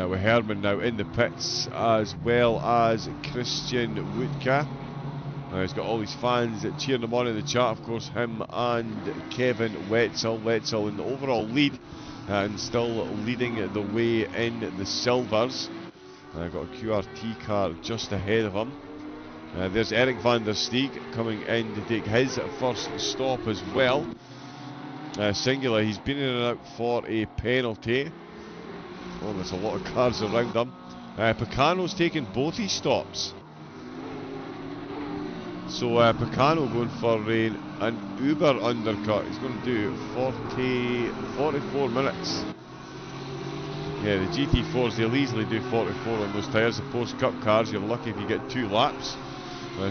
With Herman now in the pits, as well as Christian Wutke. He's got all his fans cheering him on in the chat, of course, him and Kevin Wetzel. Wetzel in the overall lead, and still leading the way in the silvers. Got a QRT car just ahead of him. There's Eric Van der Steeg coming in to take his first stop as well. Singular, he's been in and out for a penalty. Oh, there's a lot of cars around him. Picano's taking both his stops. So Picano going for an uber undercut. He's going to do 44 minutes. Yeah, the GT4s, they'll easily do 44 on those tyres. The Porsche Cup cars, you're lucky if you get 2 laps.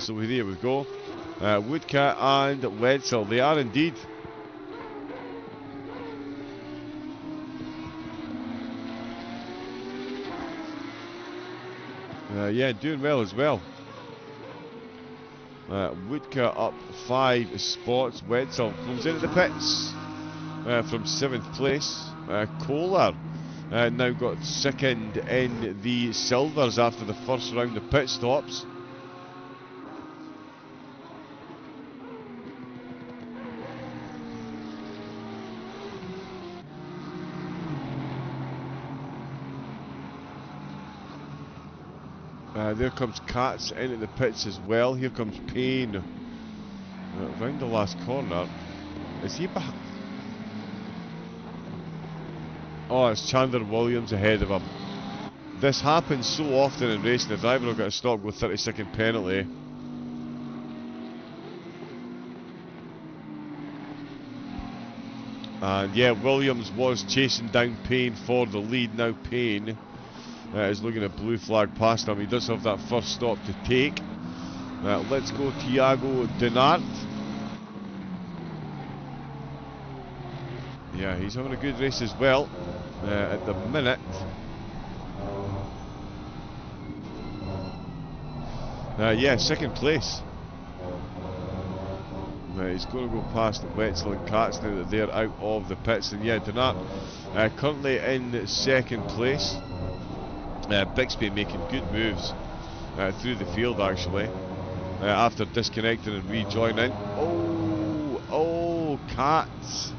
So there we go. Woodcat and Wetzel, they are indeed. Yeah, doing well as well. Woodcat up 5 spots. Wetzel comes into the pits from 7th place. Kohler now got 2nd in the silvers after the first round of pit stops. There comes Katz into the pits as well. Here comes Payne round the last corner. Is he behind? Oh, it's Chandler Williams ahead of him. This happens so often in racing. The driver will get a stop with 30-second penalty. And yeah, Williams was chasing down Payne for the lead. Now Payne is looking at blue flag past him. He does have that first stop to take. Let's go Thiago Denart. Yeah, he's having a good race as well at the minute. Yeah, 2nd place. He's going to go past Wetzel and Katz now that they're out of the pits. And yeah, Denart currently in 2nd place. Bixby making good moves through the field actually after disconnecting and rejoining. Oh, Katz.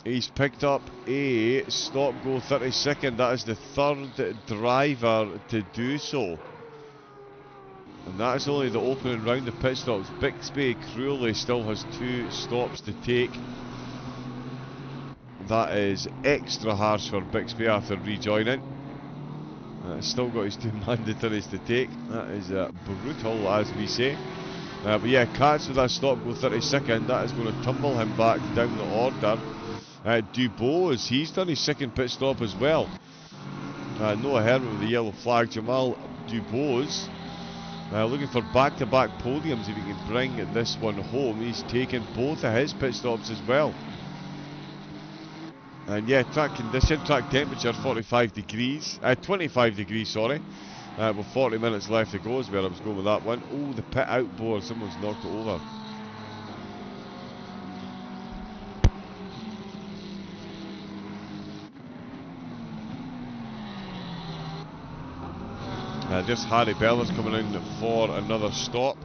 He's picked up a stop go 32nd. That is the 3rd driver to do so. And that is only the opening round of pit stops. Bixby cruelly still has 2 stops to take. That is extra harsh for Bixby after rejoining. Still got his 2 mandatories to take. That is brutal, as we say. But yeah, Katz with that stop go 32nd. That is going to tumble him back down the order. Dubose, he's done his second pit stop as well. Noah Herman with the yellow flag. Jamal Dubose looking for back-to-back podiums if he can bring this one home. He's taken both of his pit stops as well. And yeah, track condition, track temperature 25 degrees, 25 degrees, sorry. With 40 minutes left to go is where I was going with that one. Oh, the pit outboard, someone's knocked it over. There's Harry Beller's coming in for another stop.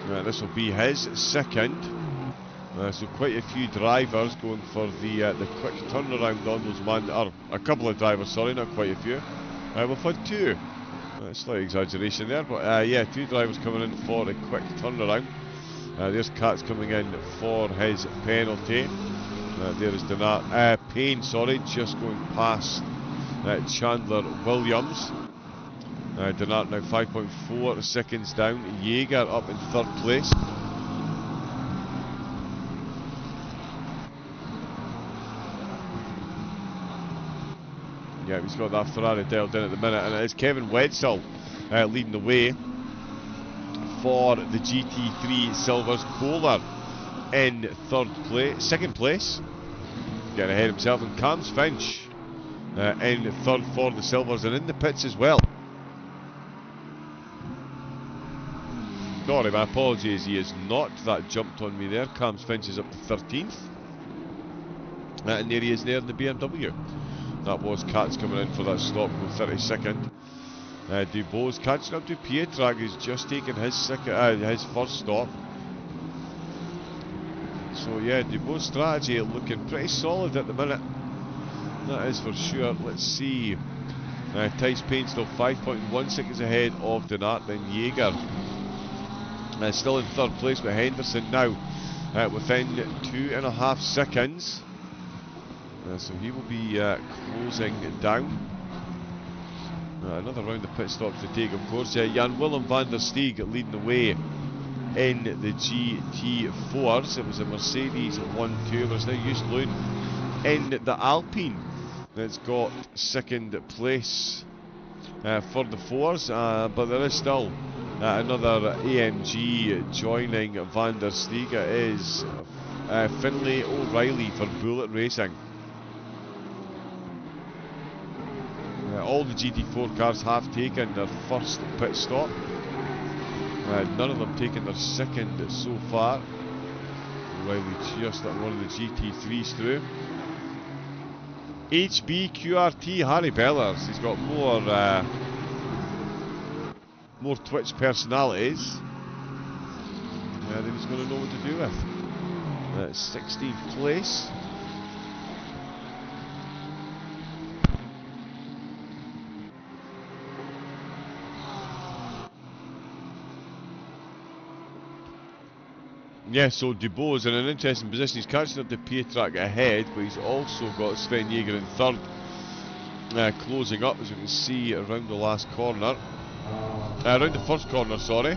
This will be his second. So quite a few drivers going for the quick turnaround on those or a couple of drivers, sorry, not quite a few. We've had two. Slight exaggeration there, but yeah, two drivers coming in for a quick turnaround. There's Katz coming in for his penalty. There is Payne, sorry, just going past Chandler Williams. Denart now 5.4 seconds down. Jaeger up in third place. Yeah, he's got that Ferrari dialed in at the minute, and it's Kevin Wetzel leading the way for the GT3 Silvers. Kohler in second place, getting ahead himself, and Cams Finch in third for the Silvers, and in the pits as well. Sorry, my apologies, he is not. That jumped on me there. Cams Finch is up to 13th, and there he is there in the BMW. That was Katz coming in for that stop with 32nd. Dubose catching up to Pietrag, who's just taken his first stop. So yeah, Dubose's strategy looking pretty solid at the minute. That is for sure. Let's see. Tice Payne still 5.1 seconds ahead of Denart. Then Jaeger still in third place with Henderson now within 2.5 seconds. So he will be closing down. Another round of pit stops to take, of course. Jan Willem van der Steeg leading the way in the GT4s. It was a Mercedes 1-2, but it's now Joost Luin in the Alpine that's got second place for the 4s. But there is still another AMG joining Van der Steeg. It is Finlay O'Reilly for Bullet Racing. All the GT4 cars have taken their first pit stop. None of them taken their second so far. O'Reilly just at one of the GT3s through. HB QRT Harry Bellers. He's got more Twitch personalities that he's going to know what to do with. 16th place. Yeah, so Dubose in an interesting position. He's catching up to Pietrag ahead, but he's also got Sven Jaeger in third, closing up, as you can see, around the last corner. Around the first corner, sorry.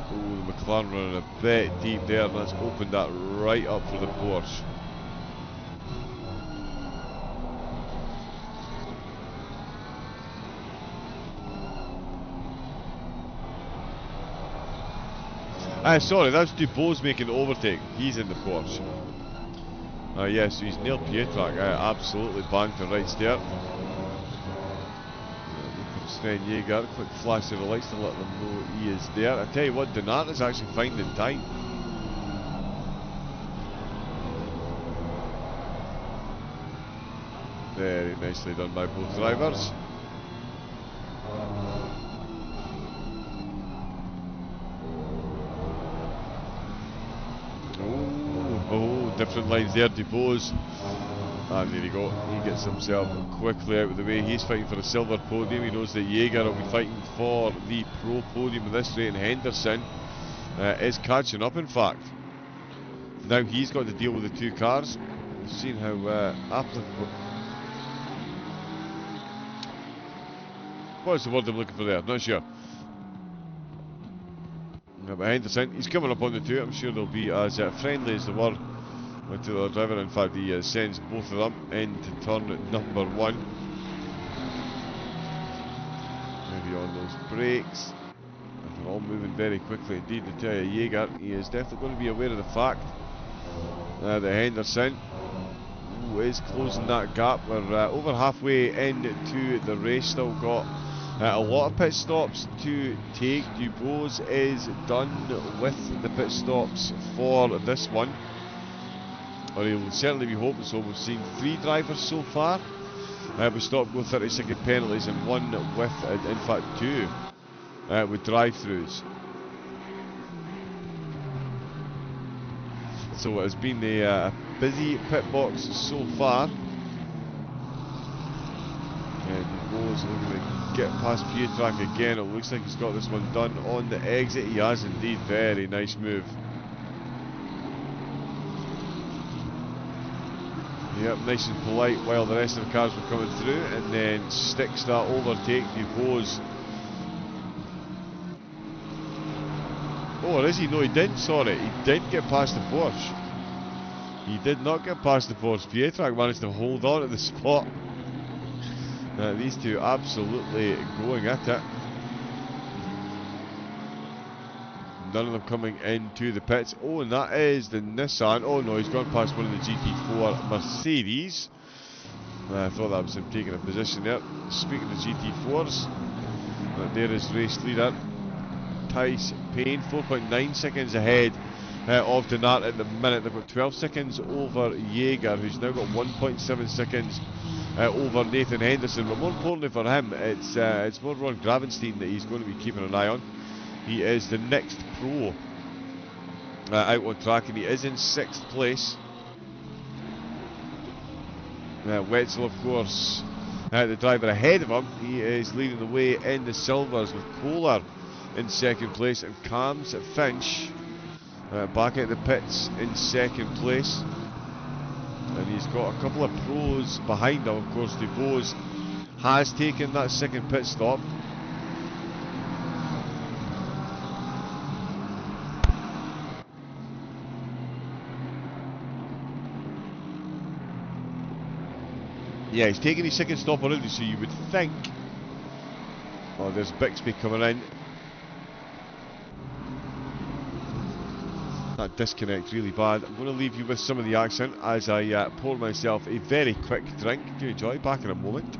Oh, the McLaren running a bit deep there, and that's opened that right up for the Porsche. Sorry, that's Dubose making the overtake. He's in the Porsche. Yes, so he's nailed Pietrag. Absolutely banged the right steer. Sven Jaeger, quick flash of the lights to let them know he is there. I tell you what, Denart is actually finding time. Very nicely done by both drivers. Different lines there, Dubose. And there you go, he gets himself quickly out of the way. He's fighting for a silver podium. He knows that Jaeger will be fighting for the pro podium at this rate, and Henderson is catching up, in fact. Now he's got to deal with the two cars. We've seen how applicable. What's the word I'm looking for there? Not sure. But Henderson, he's coming up on the two. I'm sure they'll be as friendly as they were with the other driver. In fact, he sends both of them into turn number 1. Maybe on those brakes. They're all moving very quickly indeed. To tell you, Jaeger, he is definitely going to be aware of the fact that Henderson is closing that gap. We're over halfway into the race. Still got a lot of pit stops to take. Dubose is done with the pit stops for this one, or he'll certainly be hoping so. We've seen 3 drivers so far. We stopped with 30-second penalties and 1 with, in fact 2 with drive-throughs. So it has been a busy pit box so far. And Dubose looking to get past Pietrack again. It looks like he's got this one done on the exit. He has indeed. Very nice move. Yep, nice and polite while the rest of the cars were coming through, and then sticks that overtake. Dubose. Oh, or is he? No, he didn't, sorry. He didn't get past the Porsche. He did not get past the Porsche. Pietrack managed to hold on to the spot. These two absolutely going at it. None of them coming into the pits. Oh, and that is the Nissan. Oh no, he's gone past one of the GT4 Mercedes. I thought that was him taking a position there. Speaking of GT4s, there is race leader Tice Payne, 4.9 seconds ahead of Denart at the minute. They've got 12 seconds over Jaeger, who's now got 1.7 seconds over Nathan Henderson. But more importantly for him, it's more Ron Gravenstein that he's going to be keeping an eye on. He is the next pro out on track, and he is in 6th place. Wetzel, of course, the driver ahead of him. He is leading the way in the silvers with Kohler in 2nd place, and Cams Finch back at the pits in 2nd place. And he's got a couple of pros behind him. Of course, Dubose has taken that 2nd pit stop. Yeah, he's taking his 2nd stop already, so you would think... Oh, there's Bixby coming in. That disconnect really bad. I'm going to leave you with some of the action as I pour myself a very quick drink. Do enjoy. Back in a moment.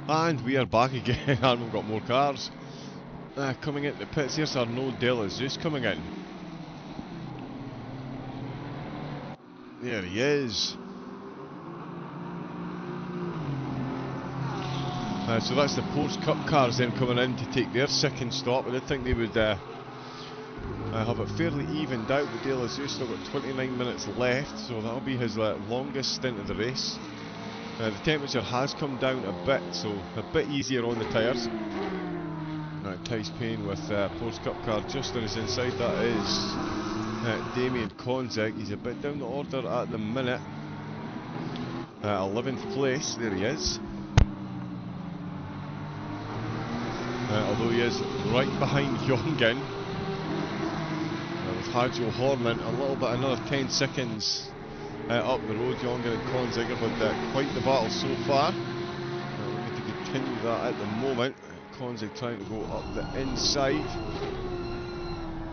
And we are back again, and we've got more cars coming into the pits. Here's Arnaud De Zeus coming in. There he is. So that's the Porsche Cup cars then coming in to take their second stop. I did think they would have it fairly evened out, but De Zeus still got 29 minutes left, so that'll be his longest stint of the race. The temperature has come down a bit, so a bit easier on the tyres. Tice Payne with Porsche Cup car just on his inside. That is Damien Konzig. He's a bit down the order at the minute. 11th place, there he is. Although he is right behind Jongen. With Hajo Horman, a little bit, another 10 seconds up the road. Jongen and Konzig have had quite the battle so far. We're going to continue that at the moment. Konzig trying to go up the inside.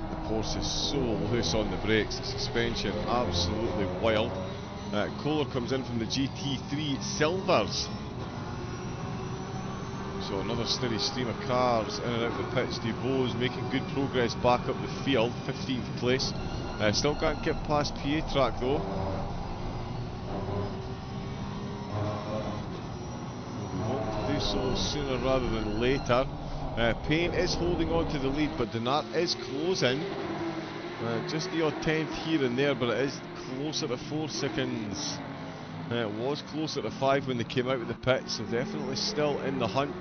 The Porsche is so loose on the brakes, the suspension absolutely wild. Kohler comes in from the GT3 Silvers. So another steady stream of cars in and out the pits. Dubose making good progress back up the field, 15th place. Still can't get past Pietrack though. We hope to do so sooner rather than later. Payne is holding on to the lead, but Denart is closing. Just the odd 10th here and there, but it is closer to 4 seconds. It was closer to 5 when they came out of the pits, so definitely still in the hunt.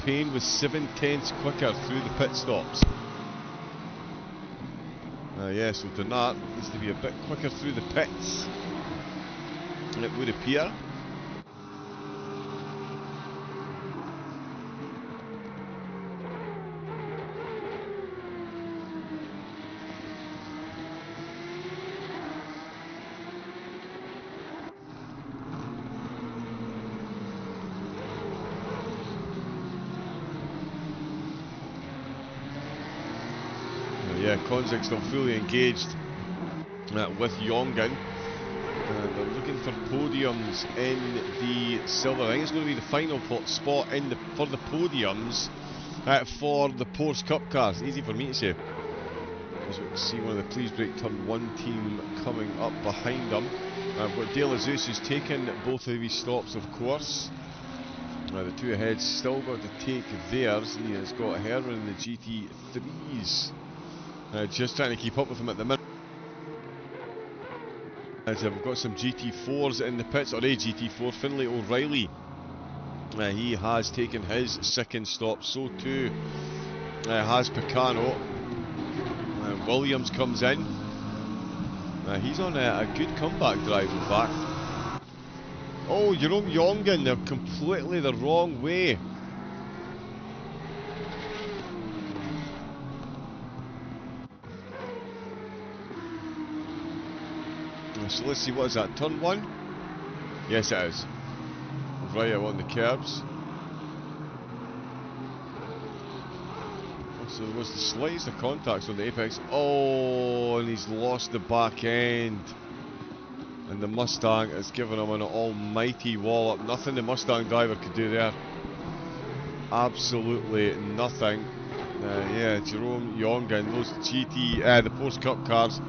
Payne was 7/10 quicker through the pit stops. Yeah, so Denart needs to be a bit quicker through the pits, it would appear. Yeah, Konzig still fully engaged with Jongen. They're looking for podiums in the silver. I think it's going to be the final spot for the podiums for the Porsche Cup cars. Easy for me to say. As we can see, one of the Please Brake Turn 1 team coming up behind them. We've got De Zeus who's taken both of these stops, of course. The two ahead still got to take theirs. He has got Herman in the GT3s. Just trying to keep up with him at the minute. As we've got some GT4s in the pits, or a GT4, Finlay O'Reilly. He has taken his second stop, so too has Picano. Williams comes in. He's on a good comeback drive, in fact. Oh, Jerome Jongen, they're completely the wrong way. So let's see, what is that, turn 1? Yes it is. Right out on the curbs. So there was the slightest of contacts on the apex. Oh, and he's lost the back end. And the Mustang has given him an almighty wallop. Nothing the Mustang driver could do there. Absolutely nothing. Yeah, Jerome Jongen, those the Porsche Cup cars,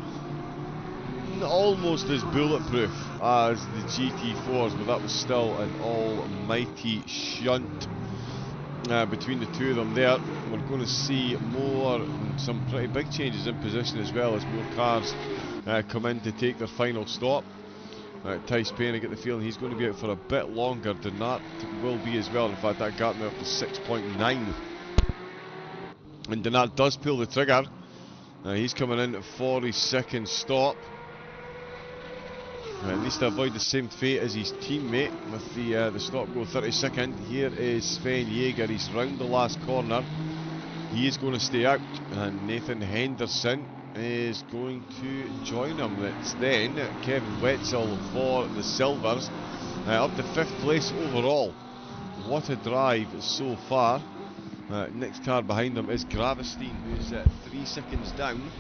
almost as bulletproof as the GT4s, but that was still an almighty shunt between the two of them there. We're going to see some pretty big changes in position as well as more cars come in to take their final stop. Tice Payne, I get the feeling he's going to be out for a bit longer than that. Will be as well. In fact, that gap now up to 6.9. And Denart does pull the trigger. He's coming in for his second stop. At least to avoid the same fate as his teammate with the stop go 32nd. Here is Sven Jaeger. He's round the last corner. He is going to stay out, and Nathan Henderson is going to join him. It's then Kevin Wetzel for the Silvers, up to 5th place overall. What a drive so far. Next car behind him is Gravestein, who's 3 seconds down.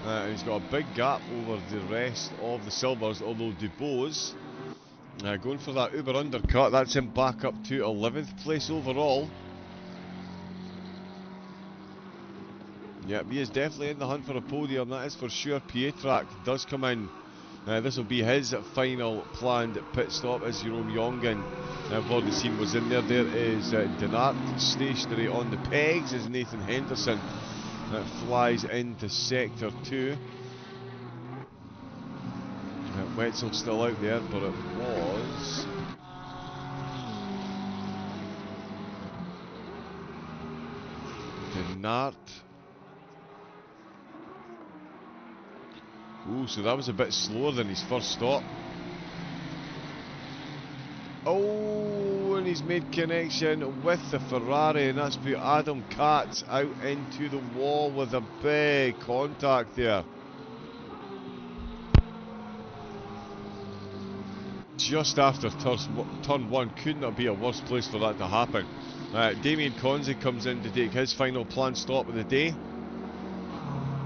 And he's got a big gap over the rest of the Silvers, although Dubose Going for that uber undercut. That's him back up to 11th place overall. Yep, he is definitely in the hunt for a podium, that is for sure. Pietrack does come in. This will be his final planned pit stop as Jerome Jongen. I've already seen was in there. There is Denart stationary on the pegs as Nathan Henderson flies into sector 2. Wetzel still out there, but it was Denart. Ooh, so that was a bit slower than his first stop. Oh, and he's made connection with the Ferrari, and that's put Adam Katz out into the wall with a big contact there. Just after turn 1, could not be a worse place for that to happen. Damien Conze comes in to take his final planned stop of the day.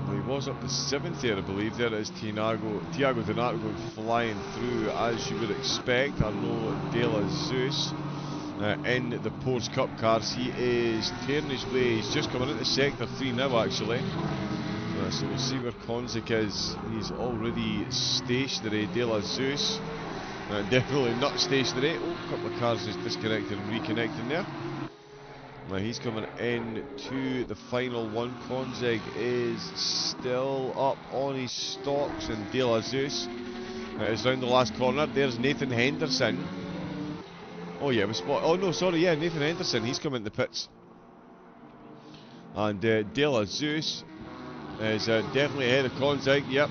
He was up to 7th there, I believe. There is Thiago Donato going flying through as you would expect. Arnaud De La Zeus in the Porsche Cup cars. He is tearing his way. He's just coming into sector 3 now, actually. So we'll see where Konzik is. He's already stationary. De La Zeus definitely not stationary. Oh, a couple of cars just disconnected and reconnecting there. Now he's coming in to the final one. Konzig is still up on his stocks, and De La Zeus is round the last corner. There's Nathan Henderson. Oh yeah, we spot. Oh no, sorry, yeah, Nathan Henderson. He's coming in the pits, and De La Zeus is definitely ahead of Konzig. Yep.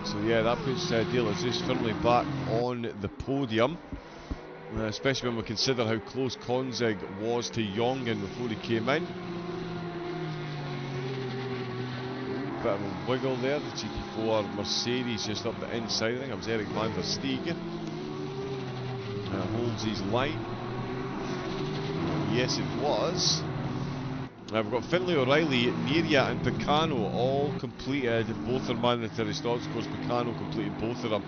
So yeah, that puts De La Zeus firmly back on the podium. Especially when we consider how close Konzig was to Jongen before he came in. Bit of a wiggle there. The GT4 Mercedes just up the inside. I think it was Eric van der Steeg. Holds his line. Yes, it was. We've got Finlay O'Reilly, Niria and Picano all completed both their mandatory stops. Of course, Picano completed both of them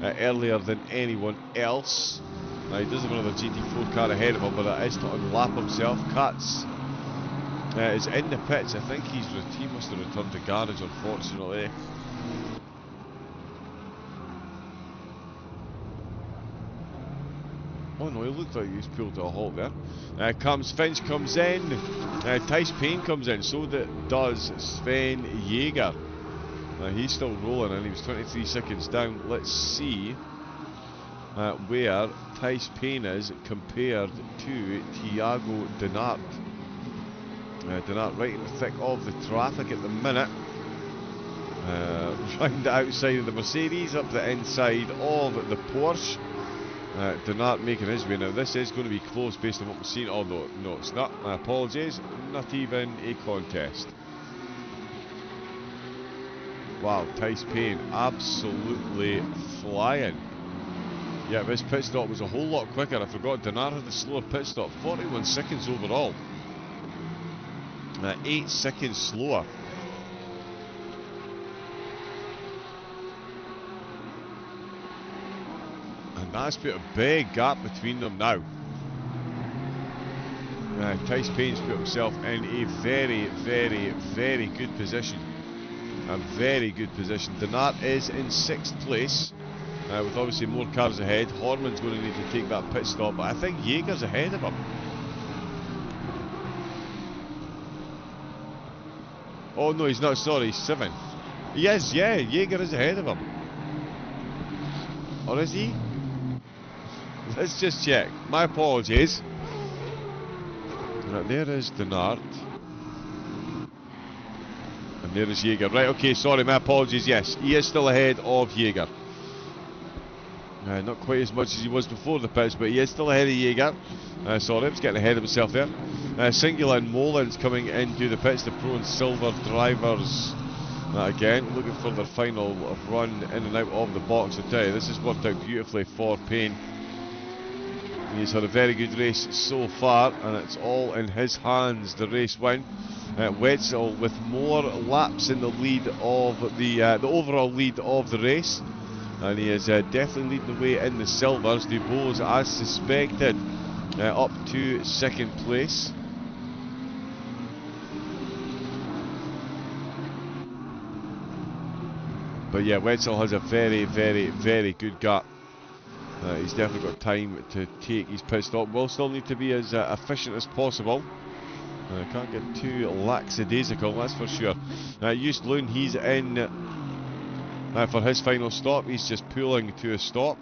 earlier than anyone else. He does have another GT4 car ahead of him, but it is to unlap himself. Katz is in the pits. I think he must have returned to garage, unfortunately. Oh no, he looked like he was pulled to a halt there. Comes Finch comes in. Tice Payne comes in. So does Sven Jaeger. He's still rolling, and he was 23 seconds down. Let's see where Tice Payne is compared to Thiago Denart. Denart right in the thick of the traffic at the minute. Round the outside of the Mercedes, up the inside of the Porsche. Denart making his way. Now this is going to be close based on what we've seen, although no it's not. My apologies, not even a contest. Wow, Tice Payne absolutely flying. Yeah, this pit stop was a whole lot quicker. I forgot Denart had the slower pit stop. 41 seconds overall. 8 seconds slower. And that's put a big gap between them now. Tice Payne's put himself in a very, very, very good position. A very good position. Denart is in 6th place. With obviously more cars ahead. Horman's going to need to take that pit stop, but I think Jaeger's ahead of him. Oh no, he's not, sorry, he's 7th. He is, yeah, Jaeger is ahead of him. Or is he? Let's just check. My apologies. Right, there is Denart. And there is Jaeger. Right, okay, sorry, my apologies, yes. He is still ahead of Jaeger. Not quite as much as he was before the pits, but he is still ahead of Jaeger. Sorry, I was getting ahead of himself there. Singula and Molins coming into the pits, the Pro and Silver drivers. Again, looking for their final run in and out of the box. I tell you, this has worked out beautifully for Payne. He's had a very good race so far, and it's all in his hands, the race win. Wetzel with more laps in the lead of the overall lead of the race. and he is definitely leading the way in the silvers. Dubose, as suspected, up to second place. But yeah, Wetzel has a very, very, very good gap. He's definitely got time to take his pit stop. Will still need to be as efficient as possible. Can't get too lackadaisical, that's for sure. Just Loon, he's in for his final stop. He's just pulling to a stop.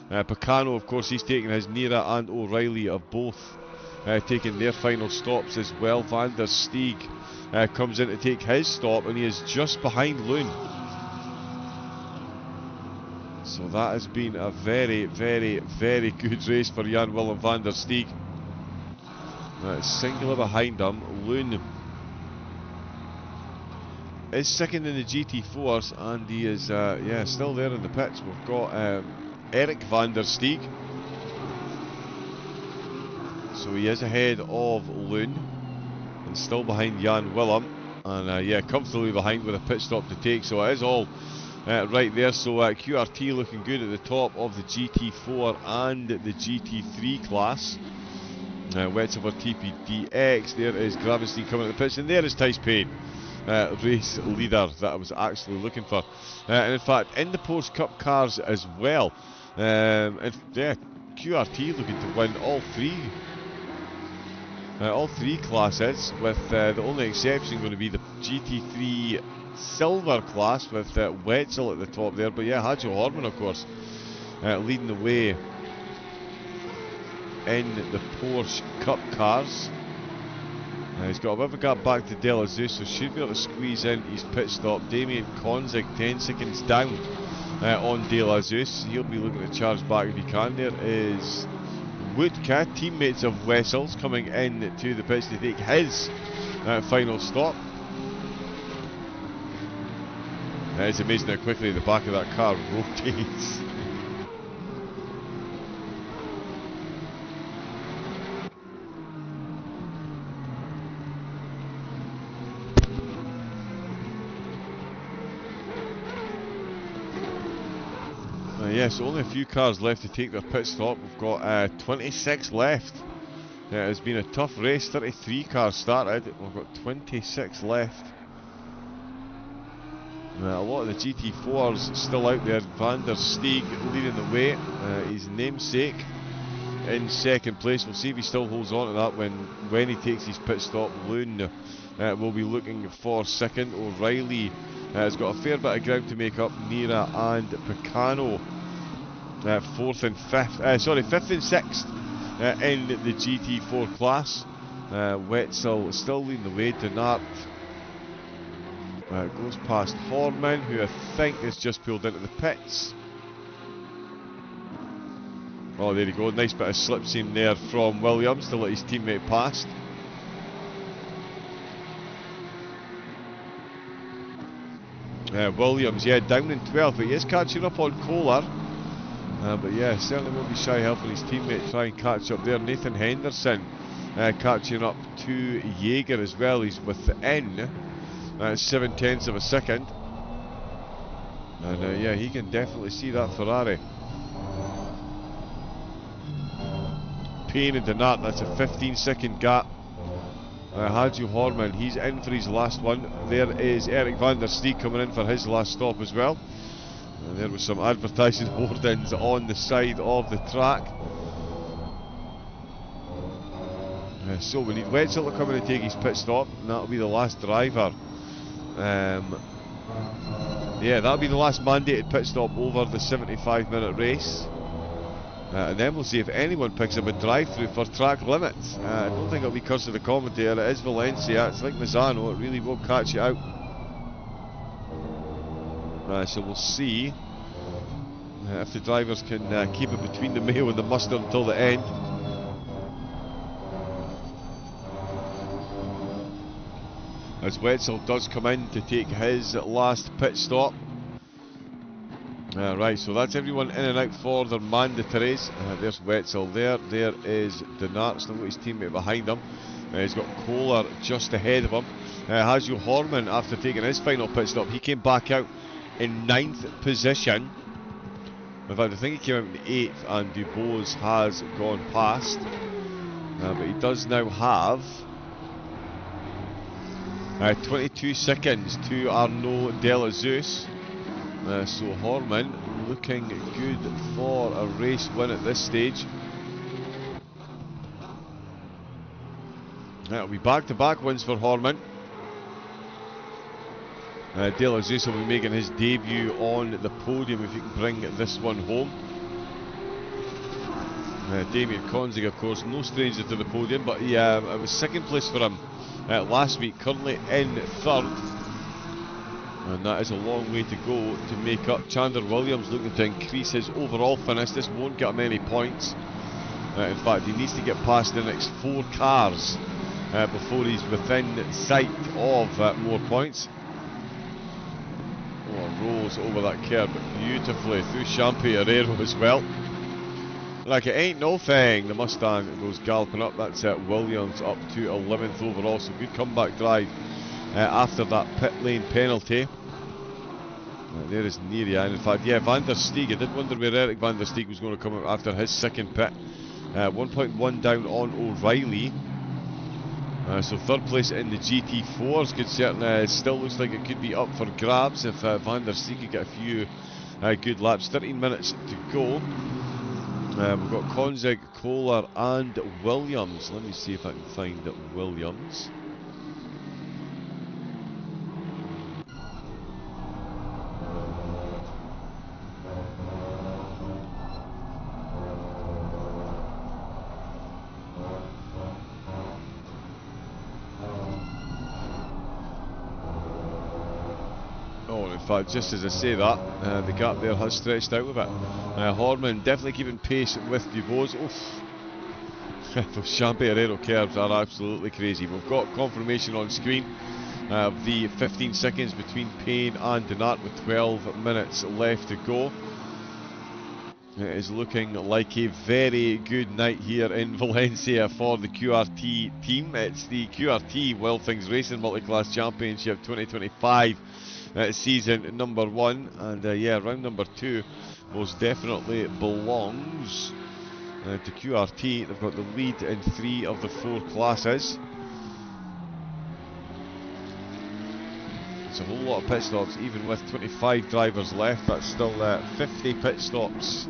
Picano, of course, he's taking his. Nira and O'Reilly are both taking their final stops as well. Van der Steeg comes in to take his stop, and he is just behind Loon. So that has been a very, very, very good race for Jan Willem van der Steeg. Singular behind him. Loon is second in the GT4s, and he is still there in the pits. We've got Erik van der Steeg. So he is ahead of Loon and still behind Jan Willem, and comfortably behind with a pit stop to take. So it is all right there. So QRT looking good at the top of the GT4 and the GT3 class. Wetzel for TPDX. There is Gravenstein coming at the pits, and there is Thijs Payne, race leader that I was actually looking for. And in fact, in the Porsche Cup cars as well. QRT looking to win all three classes, with the only exception going to be the GT3 silver class with Wetzel at the top there. But yeah, Hajo Horman, of course, leading the way in the Porsche Cup cars. He's got a bit of a gap back to De La Zeus, so should be able to squeeze in his pit stop. Damien Konzig 10 seconds down on De La Zeus. He'll be looking to charge back if he can. There is Woodka, teammates of Wessel's, coming in to the pits to take his final stop. It's amazing how quickly the back of that car rotates. So only a few cars left to take their pit stop. We've got 26 left. It's been a tough race. 33 cars started. We've got 26 left. A lot of the GT4s still out there. Van der Steeg leading the way. His namesake in second place. We'll see if he still holds on to that when he takes his pit stop. Loon will be looking for second. O'Reilly has got a fair bit of ground to make up. Nira and Picano fifth and sixth in the GT4 class. Wetzel still leading the way. Denart goes past Horman, who I think has just pulled into the pits. Oh, there you go. Nice bit of slip seam there from Williams to let his teammate past. Williams, down in 12th, but he is catching up on Kohler. But certainly won't be shy helping his teammate try and catch up there. Nathan Henderson catching up to Jaeger as well. He's within 0.7 of a second. And he can definitely see that Ferrari. Payne and Denart, that's a 15-second gap. Hajo Horman, he's in for his last one. There is Erik van der Steeg coming in for his last stop as well. And there was some advertising hoardings on the side of the track. So we need Wetzel to come in and take his pit stop, and that'll be the last driver. That'll be the last mandated pit stop over the 75-minute race. And then we'll see if anyone picks up a drive-through for track limits. I don't think it'll be because of the commentator. It is Valencia. It's like Mazzano. It really won't catch you out. So we'll see if the drivers can keep it between the mayo and the mustard until the end. As Wetzel does come in to take his last pit stop. Right, so that's everyone in and out for their mandatories. There's Wetzel there. There is Denart, still got his teammate behind him. He's got Kohler just ahead of him. Hajo Horman, after taking his final pit stop, he came back out in 9th position. In fact, I think he came out in 8th, and Dubose has gone past. But he does now have 22 seconds to Arnaud Delazeus. So Horman looking good for a race win at this stage. It'll be back-to-back wins for Horman. Delazeus will be making his debut on the podium if he can bring this one home. Damien Konzig, of course, no stranger to the podium, but he, it was second place for him last week, currently in 3rd. And that is a long way to go to make up. Chandler Williams looking to increase his overall finish. This won't get him any points. In fact, he needs to get past the next 4 cars before he's within sight of more points. Oh, rolls over that curb beautifully through Champi-Herrero as well. Like it ain't no thing. The Mustang goes galloping up. That's Williams up to 11th overall. So good comeback drive after that pit lane penalty. There is Neria. And in fact, yeah, Van der Steeg. I did wonder where Eric Van der Steeg was going to come out after his second pit. 1.1 down on O'Reilly. So 3rd place in the GT4s could certainly still looks like it could be up for grabs if Van der Steeg could get a few good laps. 13 minutes to go. We've got Konzig, Kohler and Williams. Let me see if I can find Williams. In fact, just as I say that, the gap there has stretched out a bit. Horman definitely keeping pace with Dubose. Oof. Those Champi-Herrero curves are absolutely crazy. We've got confirmation on screen of the 15 seconds between Payne and Denart with 12 minutes left to go. It is looking like a very good night here in Valencia for the QRT team. It's the QRT Wild Things Racing Multiclass Championship 2025. Season number 1, and yeah, round number 2 most definitely belongs to QRT. They've got the lead in 3 of the 4 classes. It's a whole lot of pit stops, even with 25 drivers left. That's still 50 pit stops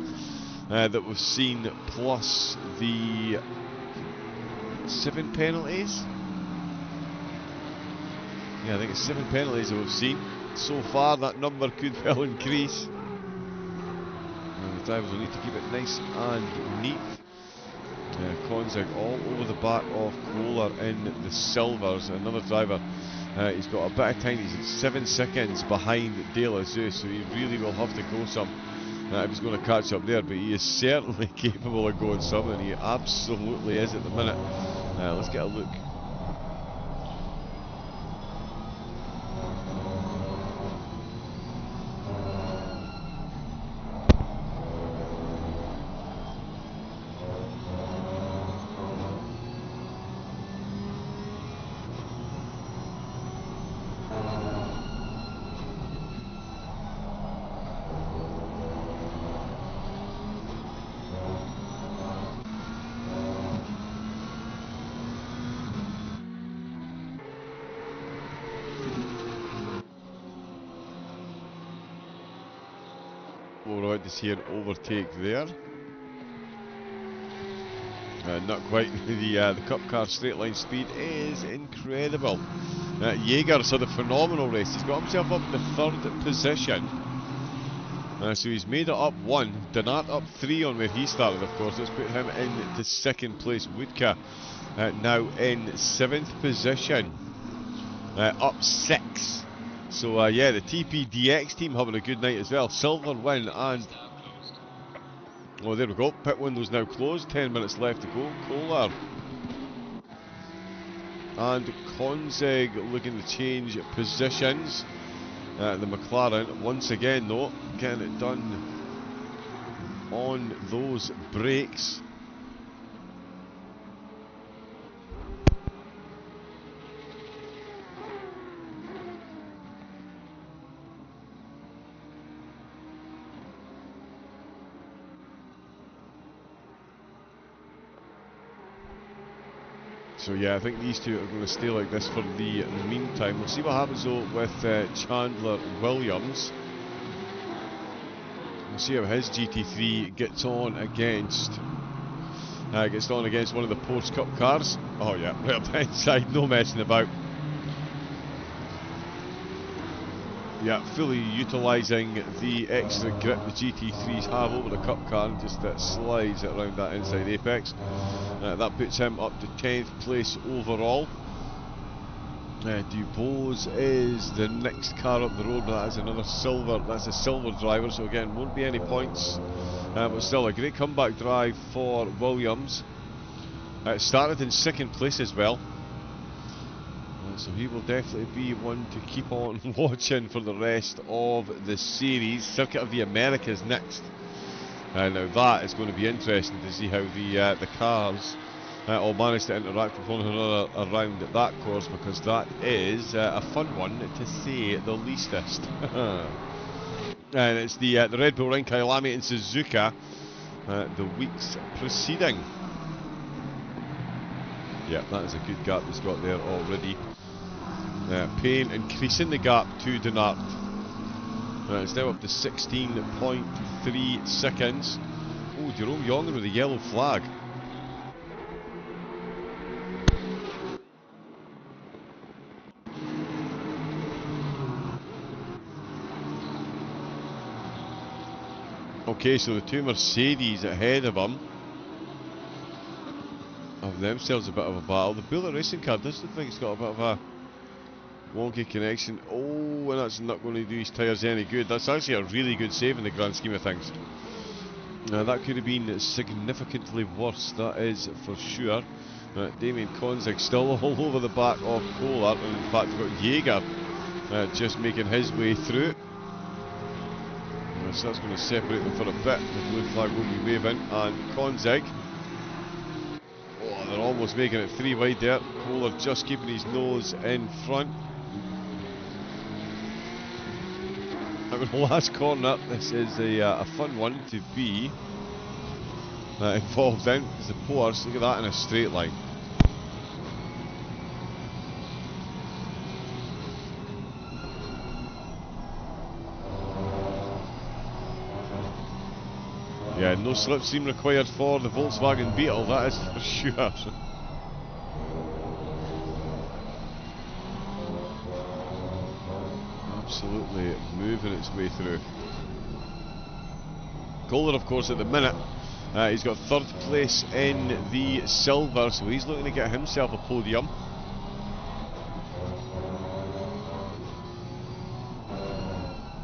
that we've seen, plus the 7 penalties. Yeah, I think it's 7 penalties that we've seen so far. That number could well increase. The drivers will need to keep it nice and neat. Konzig all over the back of Kohler in the silvers. Another driver, he's got a bit of time. He's 7 seconds behind Delazeus, so he really will have to go some if he's going to catch up there. But he is certainly capable of going some, and he absolutely is at the minute. Let's get a look. Alright, to see an overtake there. Not quite. The Cup car straight line speed is incredible. Jaeger's had a phenomenal race. He's got himself up in the 3rd position. So he's made it up 1. Denart up 3 on where he started, of course. Let's put him into 2nd place. Woodka now in 7th position. Up 6. So yeah, the TPDX team having a good night as well. Silver win, and oh, there we go. Pit window's now closed. 10 minutes left to go. Kohler and Konzig looking to change positions. The McLaren once again, though, getting it done on those brakes. So yeah, I think these two are going to stay like this for the meantime. We'll see what happens though with Chandler Williams. We'll see how his GT3 gets on against one of the Porsche Cup cars. Oh yeah, right up the inside, no messing about. Yeah, fully utilising the extra grip the GT3s have over the Cup car, and just slides it around that inside apex. That puts him up to 10th place overall. Dubose is the next car up the road. That is another silver. That's a silver driver, so again, won't be any points. But still, a great comeback drive for Williams. Started in second place as well. So he will definitely be one to keep on watching for the rest of the series. Circuit of the Americas next. Now that is going to be interesting to see how the cars all manage to interact with one another around that course, because that is a fun one to say the leastest. And it's the Red Bull Ring Kyalami in Suzuka the weeks preceding. Yeah, that is a good gap he's got there already. Payne increasing the gap to Denart. It's now up to 16.3 seconds. Oh, Jerome Jongen with a yellow flag. Okay, so the two Mercedes ahead of him have themselves a bit of a battle. The Bullet Racing car does look like it's got a bit of a wonky connection. Oh, and that's not going to do his tyres any good. That's actually a really good save in the grand scheme of things. That could have been significantly worse, that is for sure. Damien Konzig still all over the back of Kohler, and in fact we've got Jaeger just making his way through. So that's going to separate them for a bit. The blue flag will be waving, and Konzig, oh, they're almost making it 3 wide there. Kohler just keeping his nose in front. Out in the last corner, this is a fun one to be involved in, because the Porsche, look at that in a straight line. Yeah, no slipstream required for the Volkswagen Beetle, that is for sure. Absolutely moving its way through. Kohler, of course, at the minute, he's got 3rd place in the silver, so he's looking to get himself a podium.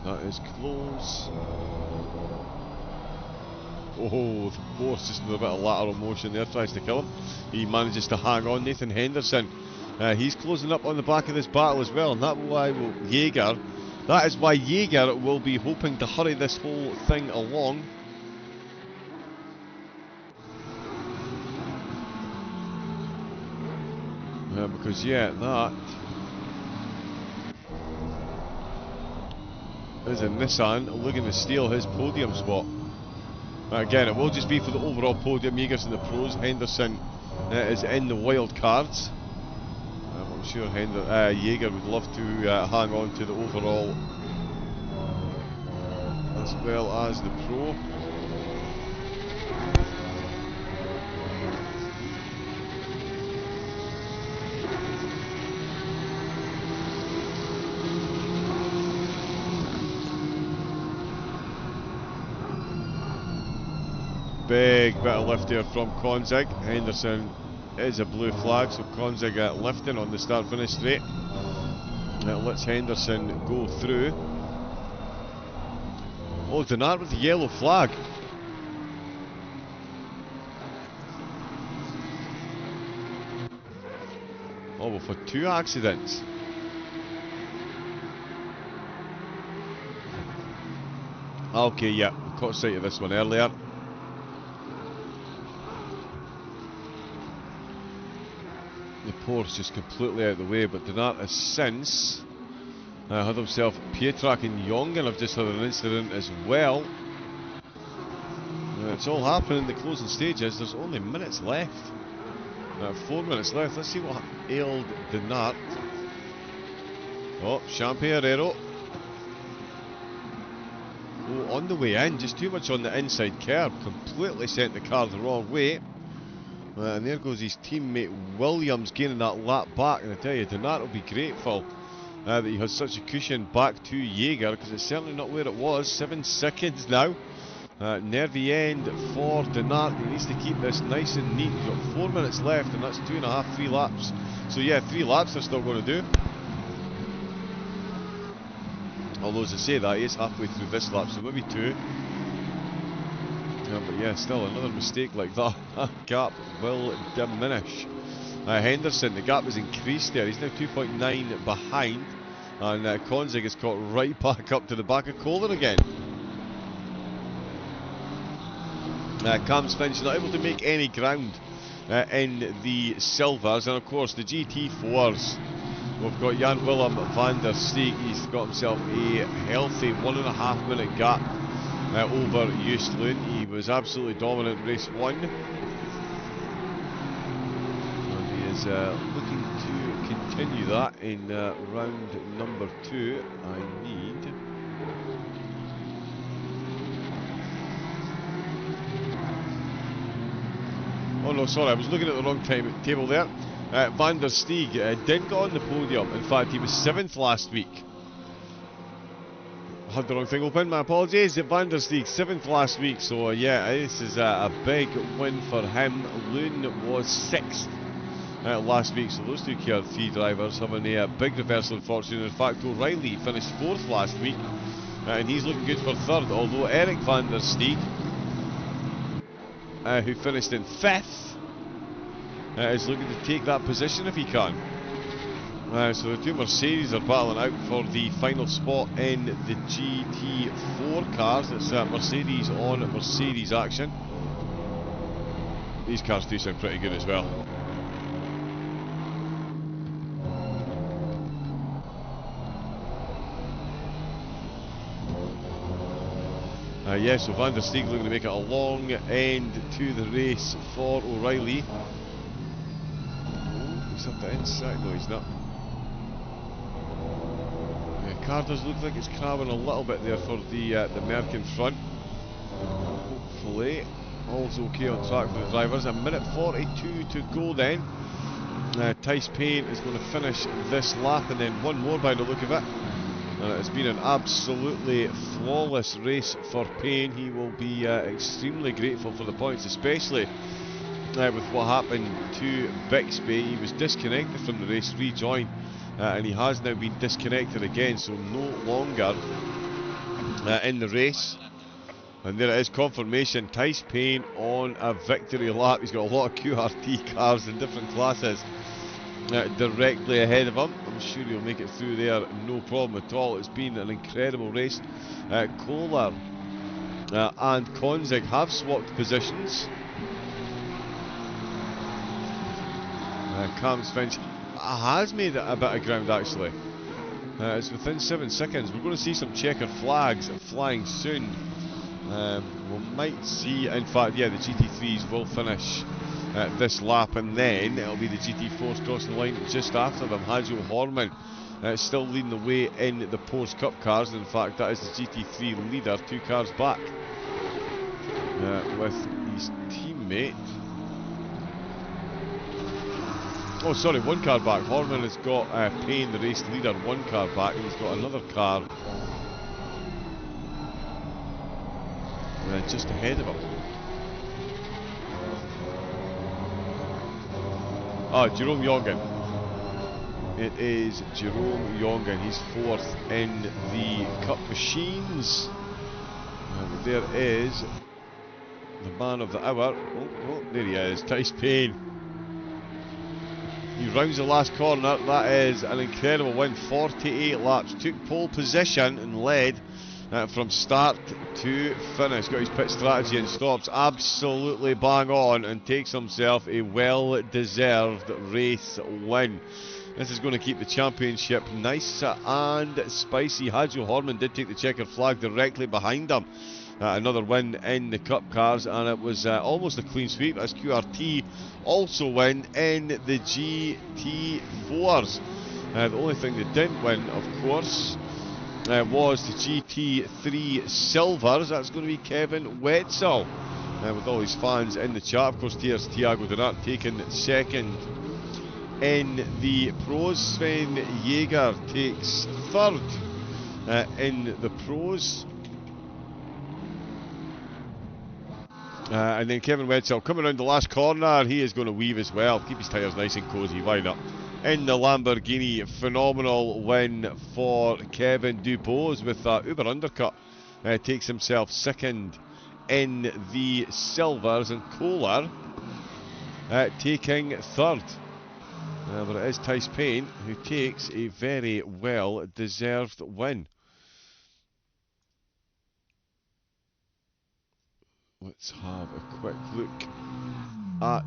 That is close. Oh, the Porsche just with a bit of lateral motion there, tries to kill him. He manages to hang on. Nathan Henderson, he's closing up on the back of this battle as well, and that is why Jaeger will be hoping to hurry this whole thing along. Because yeah, that is a Nissan looking to steal his podium spot. Again, it will just be for the overall podium. Jaeger's in the pros, Henderson is in the wild cards. I'm sure Jaeger would love to hang on to the overall as well as the pro. Big bit of lift there from Konzig. Henderson is a blue flag, so Konzig lifting on the start-finish straight. That lets Henderson go through. Oh, Denard with the yellow flag. Oh, well, for 2 accidents. Okay, yeah, we caught sight of this one earlier. The Porsche just completely out of the way, but Denart has since had himself Pietrak and Jongen have just had an incident as well. It's all happening in the closing stages. There's only minutes left. 4 minutes left. Let's see what ailed Denart. Oh, Champiarero. Oh, on the way in, just too much on the inside curb. Completely sent the car the wrong way. And there goes his teammate Williams gaining that lap back. And I tell you, Denart will be grateful that he has such a cushion back to Jaeger, because it's certainly not where it was. 7 seconds now. Nervy end for Denart. He needs to keep this nice and neat. He's got 4 minutes left, and that's 2.5, 3 laps. So yeah, 3 laps they're still going to do. Although, as I say that, he is halfway through this lap, so maybe 2. But yeah, still another mistake like that. That gap will diminish. Henderson, the gap has increased there. He's now 2.9 behind. And Konzig is caught right back up to the back of Kohler again. Cam Finch not able to make any ground in the silvers. And of course the GT4s. We've got Jan Willem van der Steeg. He's got himself a healthy 1.5 minute gap over Justlund. He was absolutely dominant in race 1. And he is looking to continue that in round number 2. I need... Oh no, sorry, I was looking at the wrong table there. Van der Steeg didn't get on the podium. In fact, he was 7th last week. I had the wrong thing open, my apologies. Van der Steeg, 7th last week, so yeah, this is a big win for him. Loon was 6th last week, so those two QRT drivers having a big reversal in fortune. In fact, O'Reilly finished 4th last week, and he's looking good for 3rd, although Eric van der Steeg, who finished in 5th, is looking to take that position if he can. So the two Mercedes are battling out for the final spot in the GT4 cars. It's Mercedes on Mercedes action. These cars do sound pretty good as well. Yeah, so Van der Steeg looking to make it a long end to the race for O'Reilly. He's up the inside. No, he's not. Yeah, car does look like it's crabbing a little bit there for the Merc in front. Hopefully, all's okay on track for the drivers. 1:42 to go then. Tice Payne is going to finish this lap, and then one more by the look of it. And it has been an absolutely flawless race for Payne. He will be extremely grateful for the points, especially with what happened to Bixby. He was disconnected from the race, rejoined, and he has now been disconnected again, so no longer in the race. And there it is, confirmation. Tice Payne on a victory lap. He's got a lot of QRT cars in different classes directly ahead of him. I'm sure he'll make it through there, no problem at all. It's been an incredible race. Kohler and Konzig have swapped positions. Cam Finch has made a bit of ground actually. It's within 7 seconds. We're going to see some checkered flags flying soon. We might see, in fact, yeah, the GT3s will finish this lap, and then it'll be the GT4s crossing the line just after them. Hajo Horman still leading the way in the Porsche Cup cars. In fact, that is the GT3 leader, 2 cars back, with his teammate. Oh, sorry, 1 car back. Horman has got Payne, the race leader, 1 car back, and he's got another car just ahead of him. Jerome Jongen. It is Jerome Jongen. He's 4th in the Cup Machines. And there is the man of the hour. Oh, there he is, Tice Payne. He rounds the last corner. That is an incredible win. 48 laps. Took pole position and led from start to finish. Got his pit strategy and stops absolutely bang on, and takes himself a well-deserved race win. This is going to keep the championship nice and spicy. Hajo Horman did take the checkered flag directly behind him. Another win in the Cup cars, and it was almost a clean sweep as QRT also win in the GT4s. The only thing they didn't win, of course, was the GT3 Silvers. That's going to be Kevin Wetzel. With all his fans in the chat. Of course, here's Thiago Donat taking second in the pros. Sven Jaeger takes third in the pros. And then Kevin Wetzel coming around the last corner. He is going to weave as well. Keep his tyres nice and cosy. Why not? In the Lamborghini, phenomenal win for Kevin Dupos with that uber undercut. Takes himself second in the Silvers, and Kohler taking third. But it is Tice Payne who takes a very well deserved win. Let's have a quick look at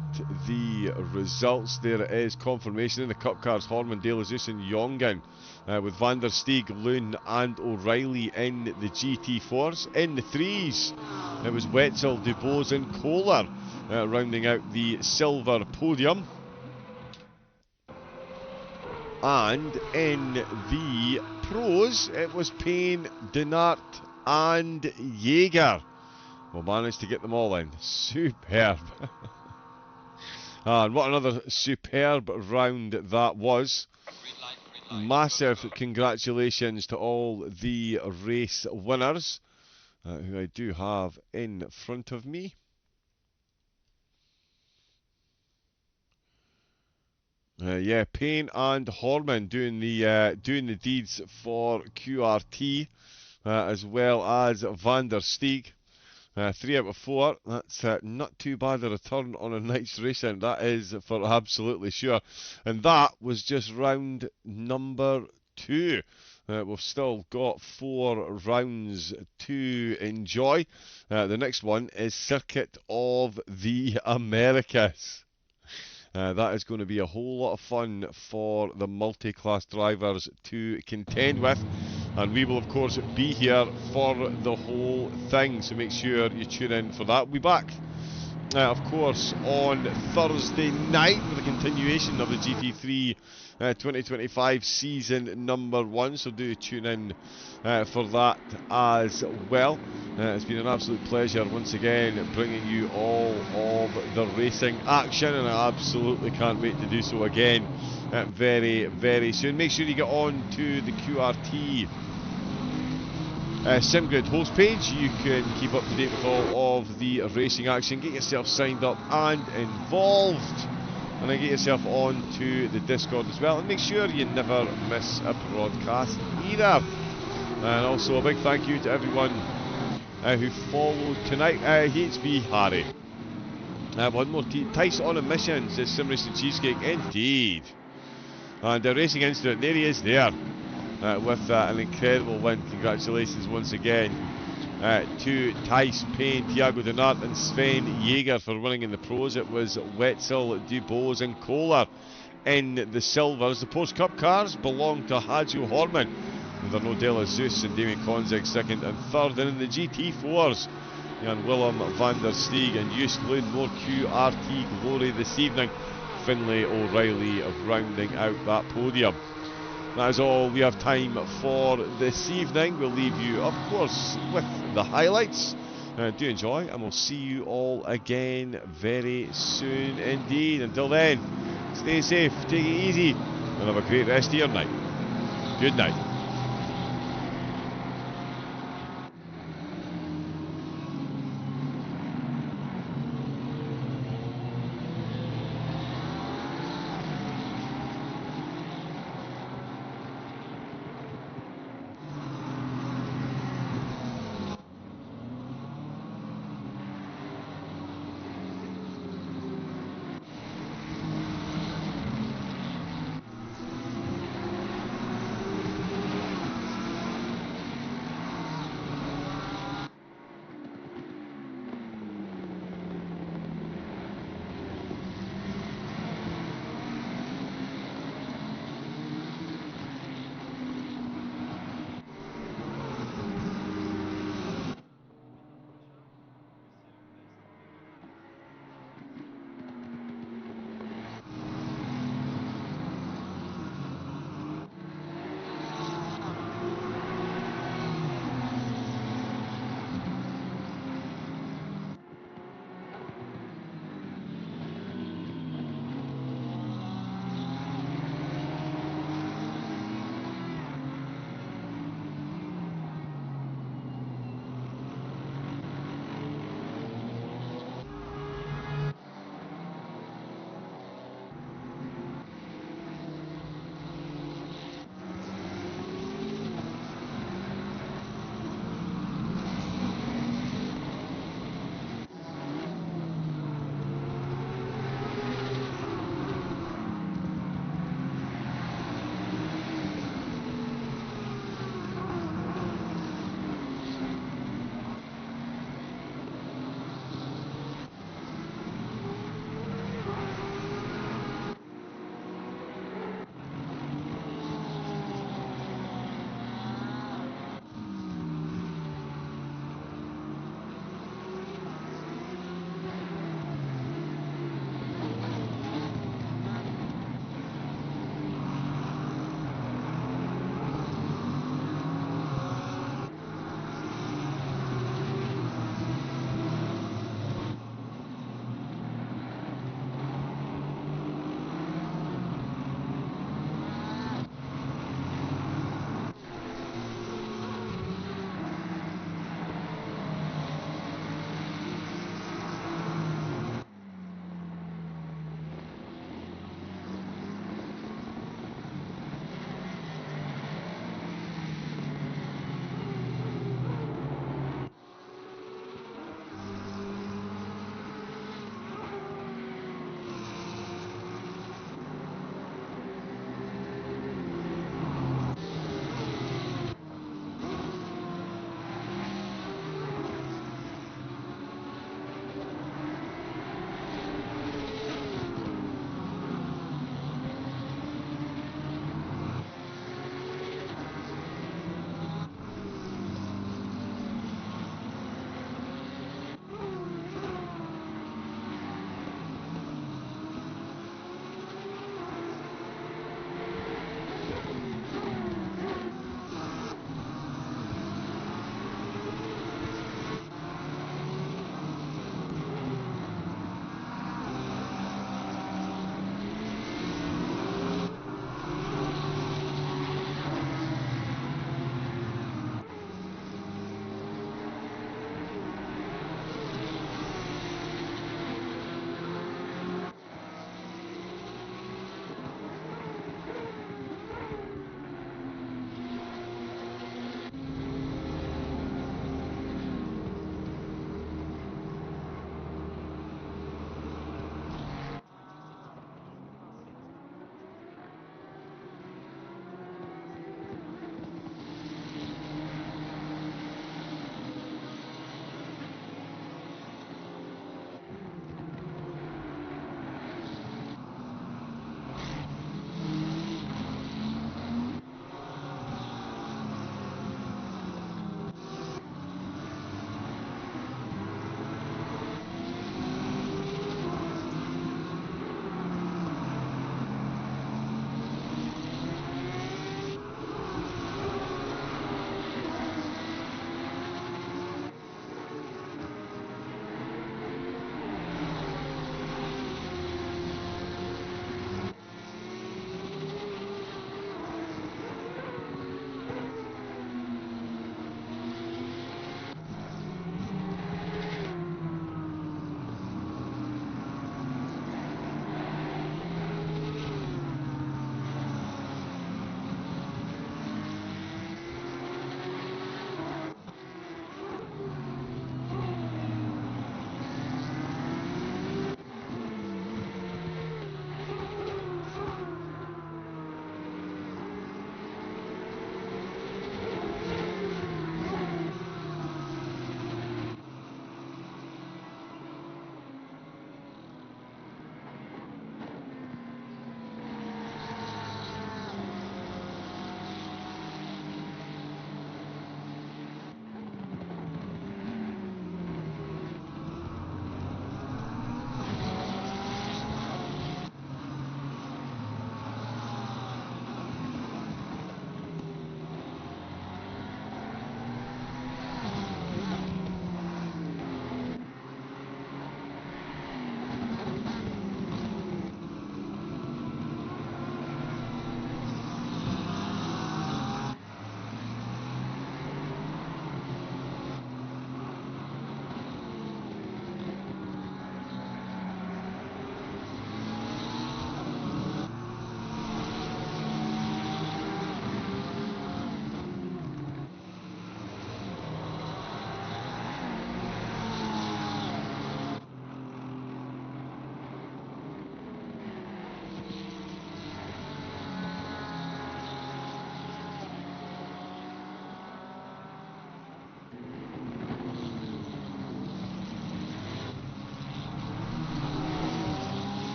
the results. There it is, confirmation in the Cup cars. Horman, De La Zeus and Jongen with Van der Steeg, Loon and O'Reilly in the GT4s. In the threes, it was Wetzel, Dubose and Kohler rounding out the silver podium. And in the pros, it was Payne, Denart and Jaeger. We'll manage to get them all in. Superb. And what another superb round that was. Massive congratulations to all the race winners, who I do have in front of me. Yeah, Payne and Horman doing the deeds for QRT, as well as Van der Steeg. 3 out of 4. That's not too bad a return on a night's racing. That is for absolutely sure. And that was just round number 2. We've still got 4 rounds to enjoy. The next one is Circuit of the Americas. That is going to be a whole lot of fun for the multi-class drivers to contend with. And we will, of course, be here for the whole thing. So make sure you tune in for that. We'll be back, of course, on Thursday night with a continuation of the GT3 2025 season number 1. So do tune in for that as well. It's been an absolute pleasure once again bringing you all of the racing action, and I absolutely can't wait to do so again very, very soon. Make sure you get on to the QRT SimGrid host page. You can keep up to date with all of the racing action. Get yourself signed up and involved, and then get yourself on to the Discord as well. And make sure you never miss a broadcast either. And also a big thank you to everyone who followed tonight. HB Harry. One more Tice on a mission, says Sim Racing Cheesecake. Indeed. And Racing Incident, there he is there. With an incredible win. Congratulations once again to Tice Payne, Thiago Donat and Sven Jaeger for winning in the pros. It was Wetzel, Dubose and Kohler in the silvers. The Post Cup cars belong to Hajo Horman. There are no De La Zeus and Damien Konzig second and third. And in the GT4s, Jan Willem, Van der Steeg and Just Loon. More QRT glory this evening. Finlay, O'Reilly rounding out that podium. That is all we have time for this evening. We'll leave you, of course, with the highlights. Do enjoy, and we'll see you all again very soon indeed. Until then, stay safe, take it easy, and have a great rest of your night. Good night.